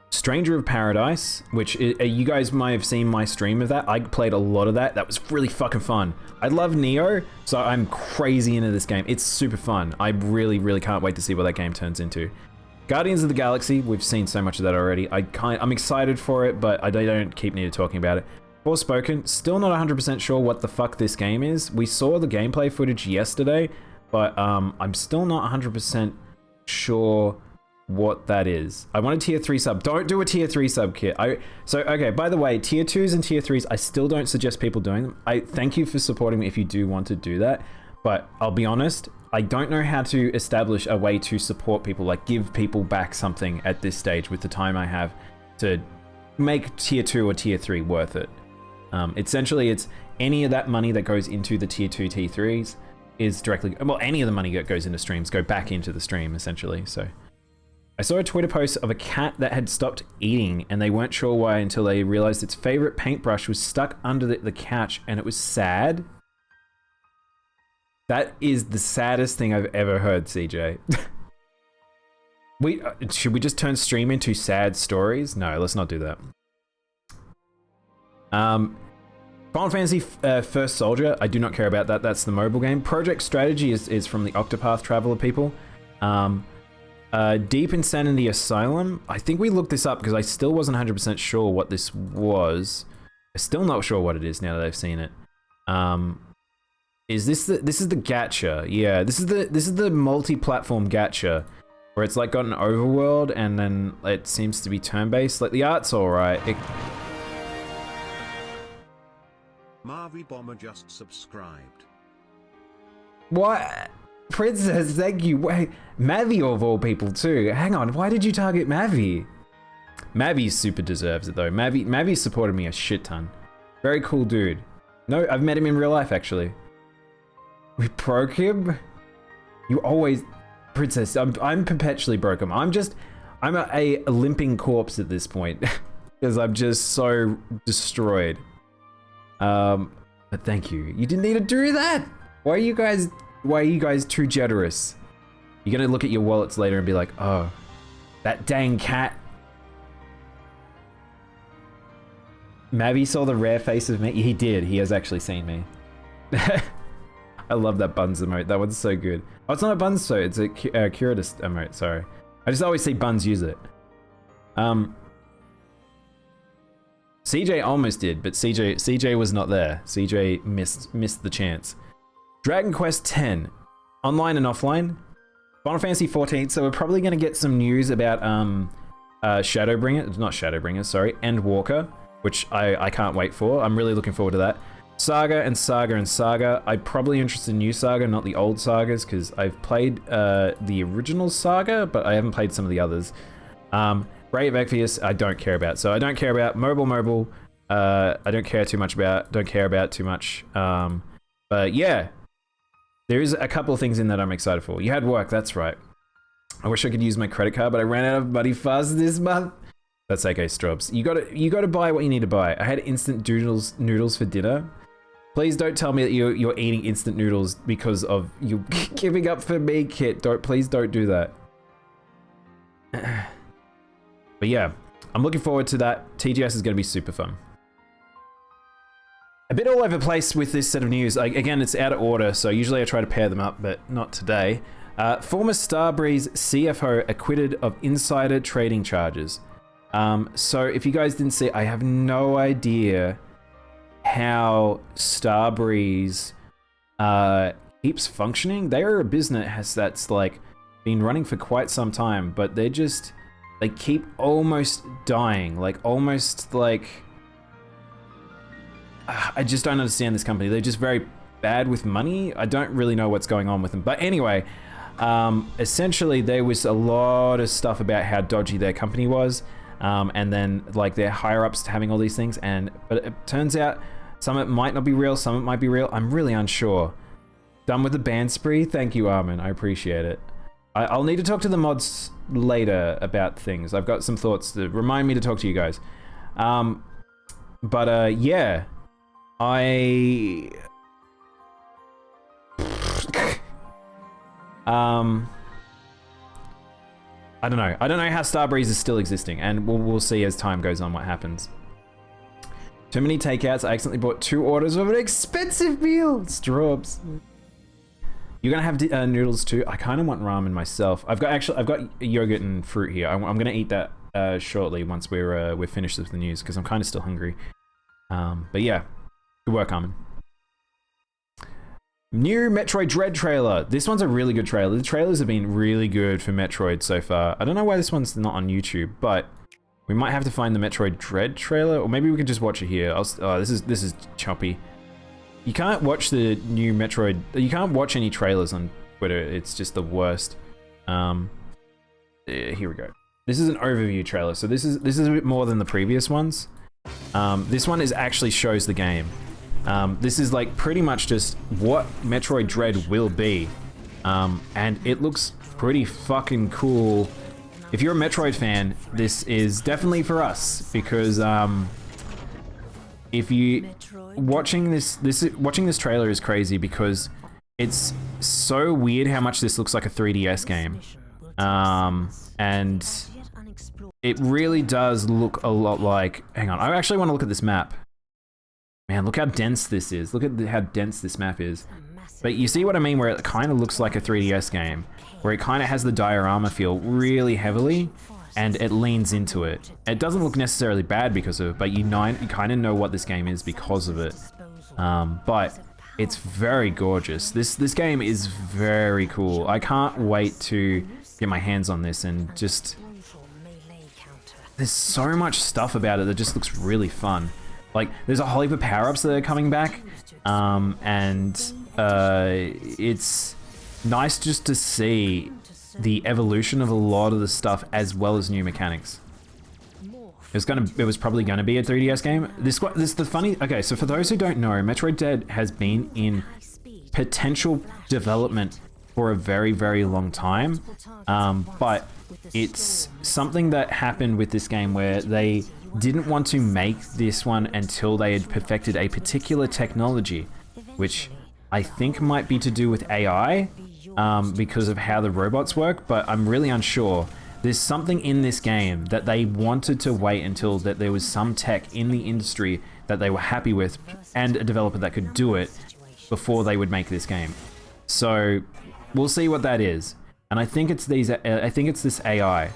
Stranger of Paradise, which you guys might have seen my stream of that. I played a lot of that. That was really fucking fun. I love Neo, so I'm crazy into this game. It's super fun. I really, really can't wait to see what that game turns into. Guardians of the Galaxy, we've seen so much of that already. I'm excited for it, but I don't keep needing talking about it. Forspoken, still not 100% sure what the fuck this game is. We saw the gameplay footage yesterday, but I'm still not 100% sure what that is. I want a tier 3 sub. Don't do a tier 3 sub, Kit. Okay, by the way, tier 2s and tier 3s, I still don't suggest people doing them. I thank you for supporting me if you do want to do that, but I'll be honest, I don't know how to establish a way to support people, like give people back something at this stage with the time I have to make tier 2 or tier 3 worth it. Essentially, it's any of that money that goes into the tier 2, tier 3s is directly, well, any of the money that goes into streams go back into the stream, essentially, so. I saw a Twitter post of a cat that had stopped eating and they weren't sure why until they realized its favorite paintbrush was stuck under the couch and it was sad. That is the saddest thing I've ever heard, CJ. Should we just turn stream into sad stories? No, let's not do that. Final Fantasy First Soldier, I do not care about that. That's the mobile game. Project Strategy is from the Octopath Traveler people. Deep Insanity Asylum. I think we looked this up because I still wasn't 100% sure what this was. I'm still not sure what it is now that I've seen it. Is this is the gacha? Yeah, this is the multi-platform gacha where it's like got an overworld and then it seems to be turn-based. Like the art's alright. Marvy Bomber just subscribed. What? Princess, thank you. Wait, Mavi of all people too. Hang on, why did you target Mavi? Mavi super deserves it though. Mavi supported me a shit ton. Very cool dude. No, I've met him in real life actually. We broke him? You always... Princess, I'm perpetually broke him. I'm a limping corpse at this point. Because I'm just so destroyed. But thank you. You didn't need to do that! Why are you guys too generous? You're gonna look at your wallets later and be like, oh, that dang cat. Mavi saw the rare face of me. He did. He has actually seen me. I love that Buns emote. That one's so good. Oh, it's not a Buns emote. It's a Curatus emote. Sorry. I just always see Buns use it. CJ almost did, but CJ was not there. CJ missed the chance. Dragon Quest X, online and offline. Final Fantasy 14, so we're probably going to get some news about Shadowbringer, not Shadowbringer, sorry, Endwalker, which I can't wait for. I'm really looking forward to that. Saga and Saga and Saga. I'm probably interested in new Saga, not the old Sagas, because I've played the original Saga, but I haven't played some of the others. Brave Exvius, I don't care about. So I don't care about Mobile. I don't care too much about, but yeah. There is a couple of things in that I'm excited for. You had work, that's right. I wish I could use my credit card, but I ran out of money fast this month. That's okay, Strobs. You gotta buy what you need to buy. I had instant noodles for dinner. Please don't tell me that you're eating instant noodles because of you giving up for me, Kit. Please don't do that. But yeah, I'm looking forward to that. TGS is gonna be super fun. A bit all over the place with this set of news. Again, it's out of order, so usually I try to pair them up, but not today. Former Starbreeze CFO acquitted of insider trading charges. So if you guys didn't see, I have no idea how Starbreeze keeps functioning. They are a business that's like been running for quite some time, but they keep almost dying, I just don't understand this company. They're just very bad with money. I don't really know what's going on with them. But anyway, essentially there was a lot of stuff about how dodgy their company was. And then like their higher ups having all these things, but it turns out some of it might not be real, some of it might be real. I'm really unsure. Done with the ban spree? Thank you, Armin. I appreciate it. I'll need to talk to the mods later about things. I've got some thoughts to remind me to talk to you guys. Yeah, I don't know. I don't know how Starbreeze is still existing, and we'll see as time goes on what happens. Too many takeouts. I accidentally bought 2 orders of an expensive meal. Straws. You're gonna have noodles too. I kind of want ramen myself. I've got yogurt and fruit here. I'm gonna eat that shortly once we're finished with the news because I'm kind of still hungry. But yeah, good work, Armin. New Metroid Dread trailer. This one's a really good trailer. The trailers have been really good for Metroid so far. I don't know why this one's not on YouTube, but we might have to find the Metroid Dread trailer, or maybe we could just watch it here. Oh, this is choppy. You can't watch the new Metroid. You can't watch any trailers on Twitter. It's just the worst. Here we go. This is an overview trailer, so this is a bit more than the previous ones. This one actually shows the game. This is like pretty much just what Metroid Dread will be. And it looks pretty fucking cool. If you're a Metroid fan, this is definitely for us because if you watching this trailer is crazy because it's so weird how much this looks like a 3DS game. And it really does look a lot like, hang on, I actually want to look at this map. Man, look how dense this is. Look at how dense this map is. But you see what I mean, where it kind of looks like a 3DS game, where it kind of has the diorama feel really heavily, and it leans into it. It doesn't look necessarily bad because of it, but you kind of know what this game is because of it. But it's very gorgeous. This game is very cool. I can't wait to get my hands on this and just... There's so much stuff about it that just looks really fun. Like, there's a whole heap of power-ups that are coming back, it's nice just to see the evolution of a lot of the stuff as well as new mechanics. It was probably gonna be a 3DS game. Okay, so for those who don't know, Metroid Dread has been in potential development for a very, very long time, but it's something that happened with this game where they didn't want to make this one until they had perfected a particular technology, which I think might be to do with AI, because of how the robots work, but I'm really unsure. There's something in this game that they wanted to wait until that there was some tech in the industry that they were happy with and a developer that could do it before they would make this game. So we'll see what that is. And I think it's this AI.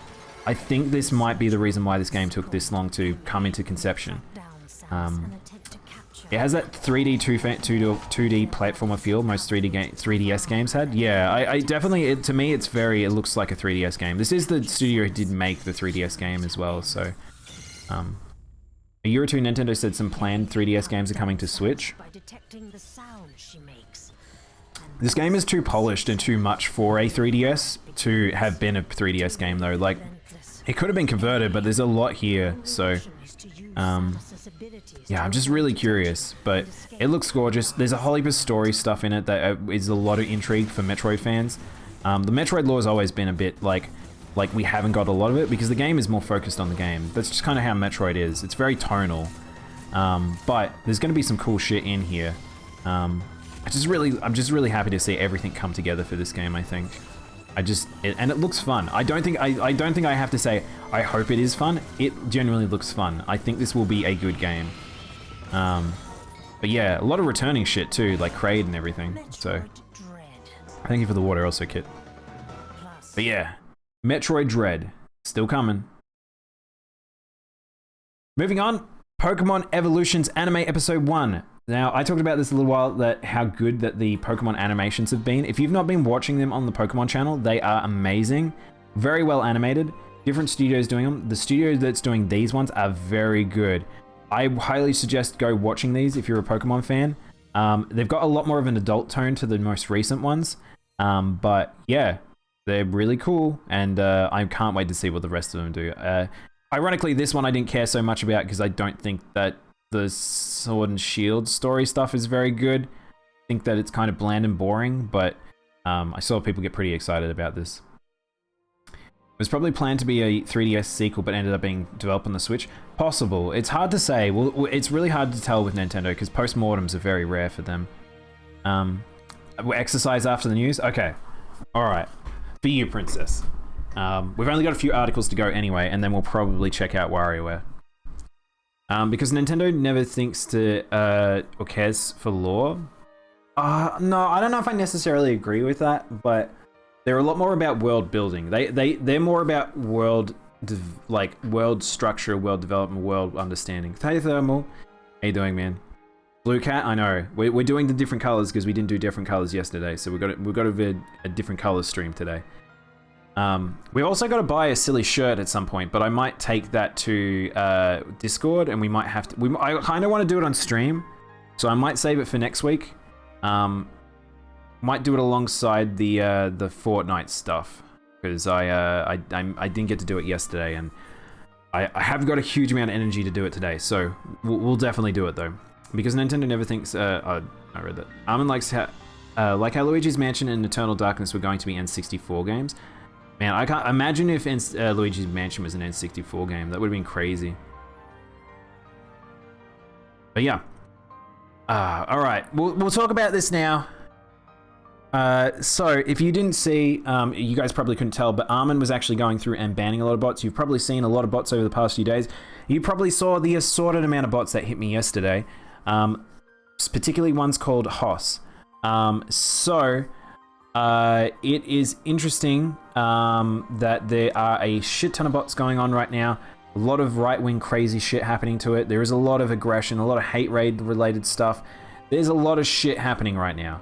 I think this might be the reason why this game took this long to come into conception. It has that 2D platformer feel most 3DS games had. Yeah, I definitely, to me, it looks like a 3DS game. This is the studio who did make the 3DS game as well, so... a year or two, Nintendo said some planned 3DS games are coming to Switch. This game is too polished and too much for a 3DS to have been a 3DS game, though. Like, it could have been converted, but there's a lot here, so... yeah, I'm just really curious, but it looks gorgeous. There's a whole heap of story stuff in it that is a lot of intrigue for Metroid fans. The Metroid lore has always been a bit, like, like we haven't got a lot of it, because the game is more focused on the game. That's just kind of how Metroid is. It's very tonal. But there's going to be some cool shit in here. I'm just really happy to see everything come together for this game, I think. And it looks fun. I don't think I have to say I hope it is fun. It genuinely looks fun. I think this will be a good game. But yeah, a lot of returning shit too, like Kraid and everything. So thank you for the water also, Kit. But yeah, Metroid Dread, still coming. Moving on, Pokemon Evolutions Anime Episode 1. Now, I talked about this a little while, that how good that the Pokemon animations have been. If you've not been watching them on the Pokemon channel, they are amazing. Very well animated. Different studios doing them. The studio that's doing these ones are very good. I highly suggest go watching these if you're a Pokemon fan. They've got a lot more of an adult tone to the most recent ones. But yeah, they're really cool, and I can't wait to see what the rest of them do. Ironically, this one I didn't care so much about because I don't think that the Sword and Shield story stuff is very good. I think that it's kind of bland and boring, but I saw people get pretty excited about this. It was probably planned to be a 3DS sequel, but ended up being developed on the Switch. Possible. It's hard to say. Well, it's really hard to tell with Nintendo because postmortems are very rare for them. Exercise after the news? Okay. Alright. For you, Princess. We've only got a few articles to go anyway, and then we'll probably check out WarioWare. Because Nintendo never thinks to, or cares for lore. No, I don't know if I necessarily agree with that, but they're a lot more about world building. They're more about world structure, world development, world understanding. Hey Thermal, how you doing, man? Blue Cat, I know. We're doing the different colors because we didn't do different colors yesterday, so we've got a different colors stream today. We also got to buy a silly shirt at some point, but I might take that to Discord, and we might have to. I kind of want to do it on stream, so I might save it for next week. Might do it alongside the Fortnite stuff because I didn't get to do it yesterday, and I have got a huge amount of energy to do it today. So we'll definitely do it though, because Nintendo never thinks. I read that. Armin likes how like how Luigi's Mansion and Eternal Darkness were going to be N64 games. Man, I can't imagine if Luigi's Mansion was an N64 game. That would have been crazy. But yeah. All right, we'll talk about this now. So if you didn't see, you guys probably couldn't tell, but Armin was actually going through and banning a lot of bots. You've probably seen a lot of bots over the past few days. You probably saw the assorted amount of bots that hit me yesterday, particularly ones called Hoss. It is interesting that there are a shit ton of bots going on right now. A lot of right-wing crazy shit happening to it. There is a lot of aggression, a lot of hate raid related stuff. There's a lot of shit happening right now.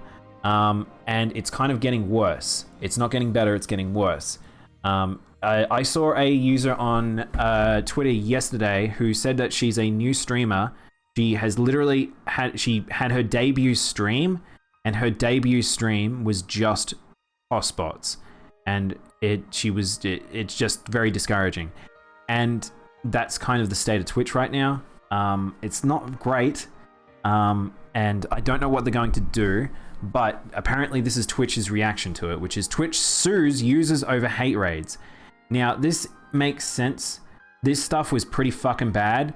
And it's kind of getting worse. It's not getting better, it's getting worse. I saw a user on Twitter yesterday who said that she's a new streamer. She has literally had her debut stream, and her debut stream was just hotspots, and it's just very discouraging. And that's kind of the state of Twitch right now. It's not great, and I don't know what they're going to do, but apparently this is Twitch's reaction to it, which is Twitch sues users over hate raids. Now, this makes sense. This stuff was pretty fucking bad.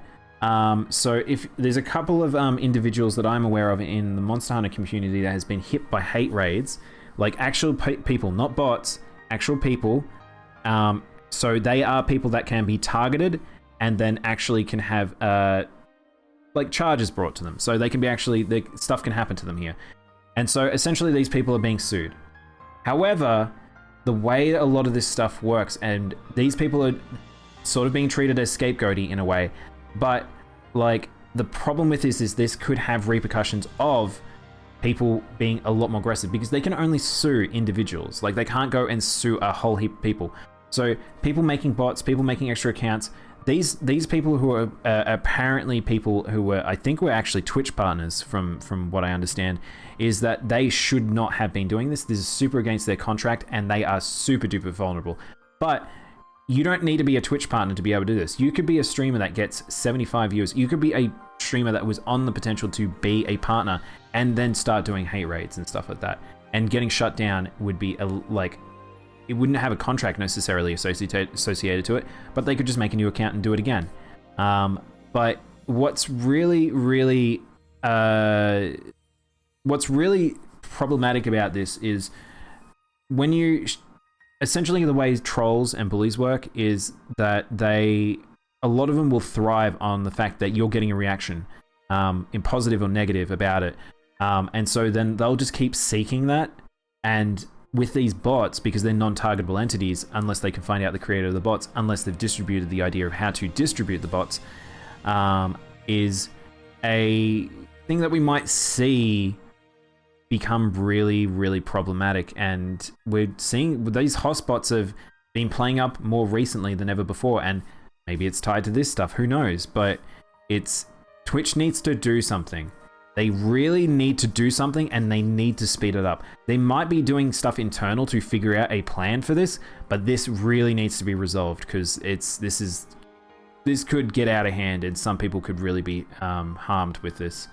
So if there's a couple of individuals that I'm aware of in the Monster Hunter community that has been hit by hate raids, like actual people, not bots, actual people. So they are people that can be targeted and then actually can have like charges brought to them. So they can be stuff can happen to them here. And so essentially these people are being sued. However, the way a lot of this stuff works, and these people are sort of being treated as scapegoaty in a way, but like the problem with this is this could have repercussions of people being a lot more aggressive, because they can only sue individuals. Like they can't go and sue a whole heap of people. So people making bots, people making extra accounts, these people who are apparently people who were, I think were actually Twitch partners from what I understand, is that they should not have been doing this. This is super against their contract, and they are super duper vulnerable. But you don't need to be a Twitch partner to be able to do this. You could be a streamer that gets 75 viewers. You could be a streamer that was on the potential to be a partner and then start doing hate raids and stuff like that. And getting shut down would be it wouldn't have a contract necessarily associated to it, but they could just make a new account and do it again. But what's really problematic about this is when you essentially the way trolls and bullies work is that a lot of them will thrive on the fact that you're getting a reaction, in positive or negative about it. And so then they'll just keep seeking that. And with these bots, because they're non-targetable entities, unless they can find out the creator of the bots, unless they've distributed the idea of how to distribute the bots, is a thing that we might see become really problematic. And we're seeing these hotspots have been playing up more recently than ever before, and maybe it's tied to this stuff, who knows? But Twitch needs to do something. They really need to do something, and they need to speed it up. They might be doing stuff internal to figure out a plan for this, but this really needs to be resolved, because this could get out of hand, and some people could really be harmed with this.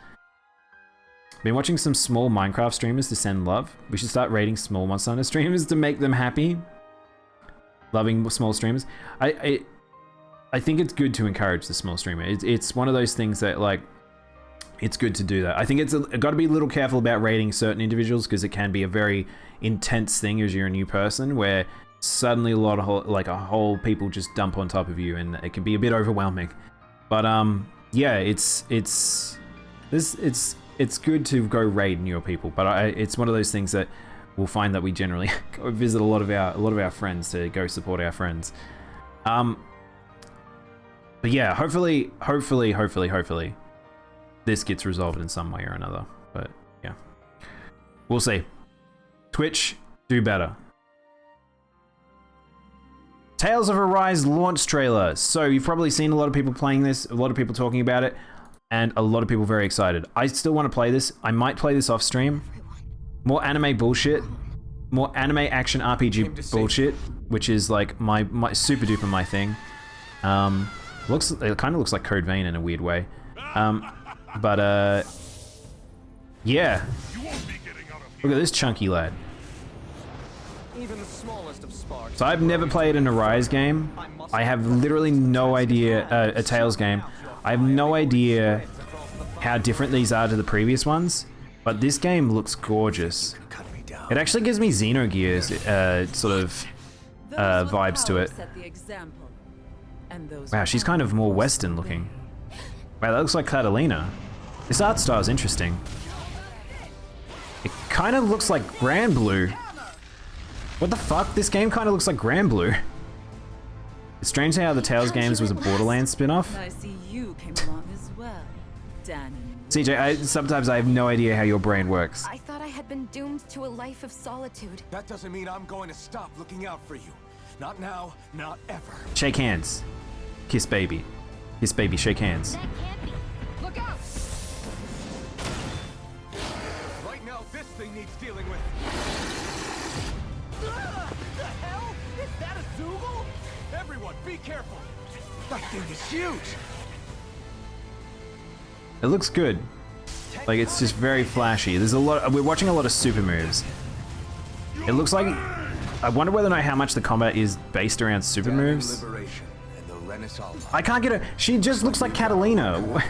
Been watching some small Minecraft streamers to send love. We should start rating small Monster Hunter streamers to make them happy. Loving small streamers. I think it's good to encourage the small streamer. It's one of those things that, like, it's good to do that. I think it's got to be a little careful about rating certain individuals, because it can be a very intense thing as you're a new person, where suddenly a whole people just dump on top of you, and it can be a bit overwhelming. But yeah, it's good to go raid newer people. But it's one of those things that we'll find that we generally go visit a lot of our friends to go support our friends. But yeah, hopefully this gets resolved in some way or another. But yeah, we'll see. Twitch, do better. Tales of Arise launch trailer. So you've probably seen a lot of people playing this, a lot of people talking about it, and a lot of people very excited. I still want to play this. I might play this off stream. More anime bullshit. More anime action RPG bullshit, which is like my super duper my thing. It kind of looks like Code Vein in a weird way. But yeah. Look at this chunky lad. So I've never played an Arise game. I have literally no idea, a Tales game. I have no idea how different these are to the previous ones, but this game looks gorgeous. It actually gives me Xenogears sort of vibes to it. Wow, she's kind of more Western looking. Wow, that looks like Catalina. This art style is interesting. It kind of looks like Grand Blue. What the fuck? This game kind of looks like Grand Blue. It's strange how the Tales games was a Borderlands spin-off. I see you came along as well, Danny. CJ, sometimes I have no idea how your brain works. I thought I had been doomed to a life of solitude. That doesn't mean I'm going to stop looking out for you. Not now, not ever. Shake hands. Kiss baby. Kiss baby, shake hands. Look out! Right now, this thing needs dealing with. The hell? Is that a Zoogle? Everyone, be careful. That thing is huge. It looks good. Like, it's just very flashy. There's a lot. We're watching a lot of super moves. It looks like. I wonder whether or not how much the combat is based around super moves. I can't get her. She just looks like Catalina.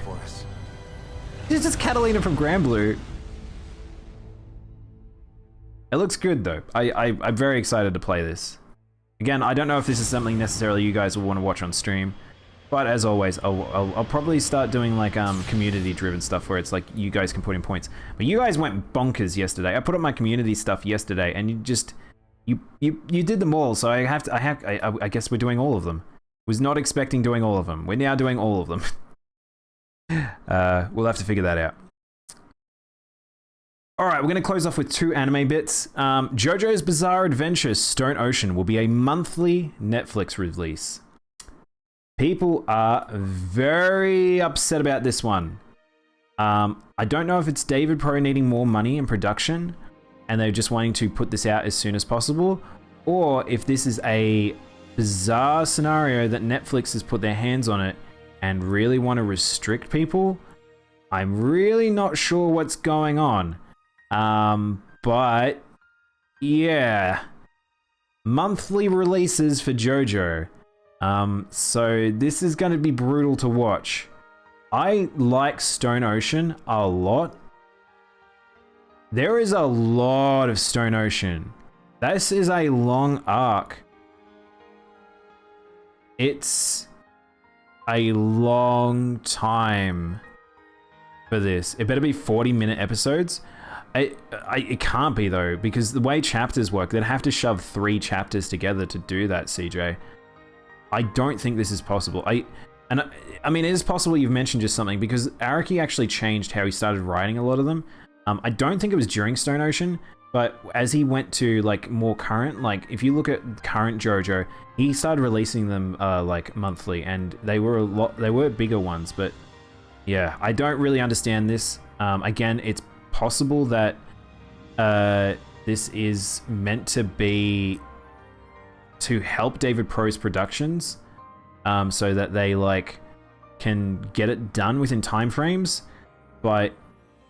She's just Catalina from Grand Blue. It looks good though. I'm very excited to play this. Again, I don't know if this is something necessarily you guys will want to watch on stream, but as always, I'll probably start doing like community-driven stuff where it's like you guys can put in points. But you guys went bonkers yesterday. I put up my community stuff yesterday, and you did them all. So I guess we're doing all of them. Was not expecting doing all of them. We're now doing all of them. We'll have to figure that out. All right, we're going to close off with 2 anime bits. JoJo's Bizarre Adventure Stone Ocean will be a monthly Netflix release. People are very upset about this one. I don't know if it's David Pro needing more money in production and they're just wanting to put this out as soon as possible, or if this is a bizarre scenario that Netflix has put their hands on it and really want to restrict people. I'm really not sure what's going on. But yeah, monthly releases for JoJo. So this is going to be brutal to watch. I like Stone Ocean a lot. There is a lot of Stone Ocean. This is a long arc. It's a long time for this. It better be 40-minute episodes. It can't be though, because the way chapters work, they'd have to shove 3 chapters together to do that, CJ. I don't think this is possible. I mean, it is possible you've mentioned just something, because Araki actually changed how he started writing a lot of them. I don't think it was during Stone Ocean, but as he went to like more current, like if you look at current JoJo, he started releasing them like monthly, and they were bigger ones. But yeah, I don't really understand this. Again, it's possible that this is meant to be to help David Pro's productions, so that they like can get it done within time frames, but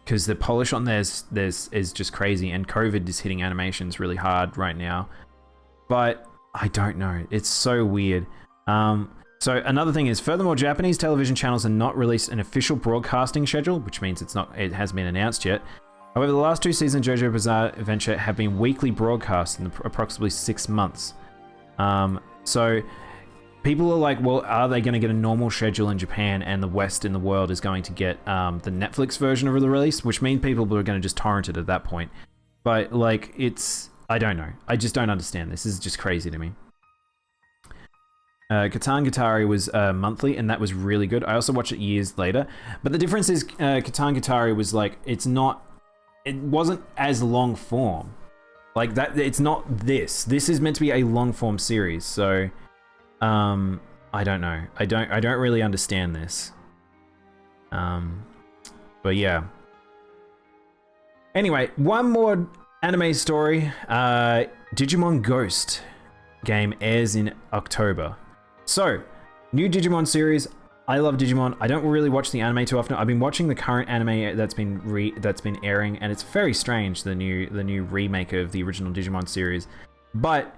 because the polish on theirs is just crazy, and COVID is hitting animations really hard right now. But I don't know, it's so weird. So another thing is, furthermore, Japanese television channels have not released an official broadcasting schedule, which means it hasn't been announced yet. However, the last 2 seasons of JoJo Bizarre Adventure have been weekly broadcast in approximately 6 months. So people are like, well, are they going to get a normal schedule in Japan, and the West in the world is going to get the Netflix version of the release, which means people are going to just torrent it at that point. But like, I don't know. I just don't understand. This is just crazy to me. Katan Gatari was monthly, and that was really good. I also watched it years later, but the difference is Katan Gatari was like, it wasn't as long form. Like that, it's not this. This is meant to be a long form series, so I don't know. I don't really understand this. But yeah. Anyway, one more anime story. Digimon Ghost game airs in October. So, new Digimon series. I love Digimon. I don't really watch the anime too often. I've been watching the current anime that's been airing, and it's very strange, the new remake of the original Digimon series. But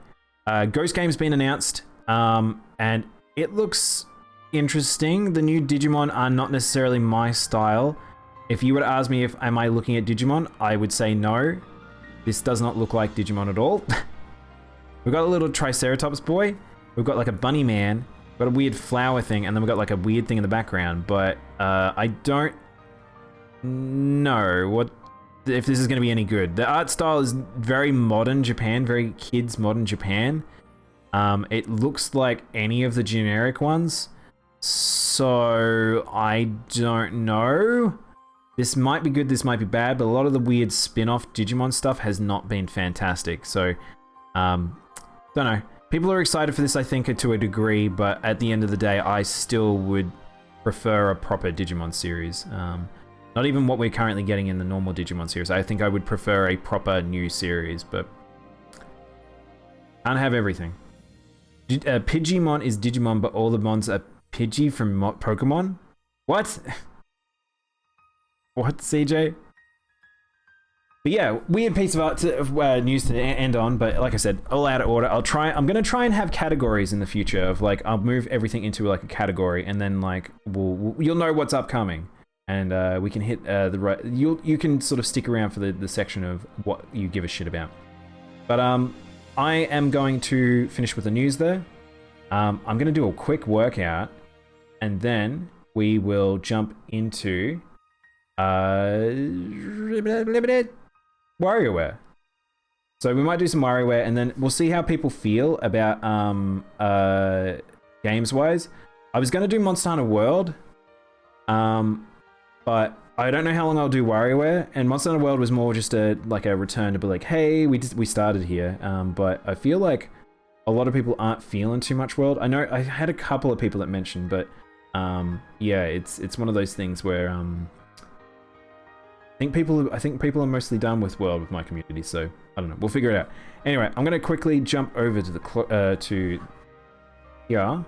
Ghost Game's been announced, and it looks interesting. The new Digimon are not necessarily my style. If you were to ask me if am I looking at Digimon, I would say no. This does not look like Digimon at all. We've got a little Triceratops boy. We've got like a bunny man. We've got a weird flower thing, and then we've got like a weird thing in the background. But I don't know what if this is going to be any good. The art style is very modern Japan, very kids modern Japan. It looks like any of the generic ones. So I don't know. This might be good, this might be bad, but a lot of the weird spin-off Digimon stuff has not been fantastic. So, don't know. People are excited for this, I think, to a degree, but at the end of the day, I still would prefer a proper Digimon series. Not even what we're currently getting in the normal Digimon series. I think I would prefer a proper new series, but can't have everything. Pidgeymon is Digimon, but all the mons are Pidgey from Pokemon? What? What, CJ? But yeah, weird piece of news to end on, but like I said, all out of order. I'm gonna try and have categories in the future of like, I'll move everything into like a category, and then like, you'll know what's upcoming, and we can hit the right, you can sort of stick around for the section of what you give a shit about. But I am going to finish with the news there. I'm gonna do a quick workout, and then we will jump into WarioWare. So we might do some WarioWare, and then we'll see how people feel about games wise. I was gonna do Monster Hunter World, but I don't know how long I'll do WarioWare, and Monster Hunter World was more just a return to be like, hey, we started here. But I feel like a lot of people aren't feeling too much World. I know I had a couple of people that mentioned, but yeah, it's one of those things where I think people are mostly done with World with my community, so I don't know. We'll figure it out. Anyway, I'm gonna quickly jump over to the to here.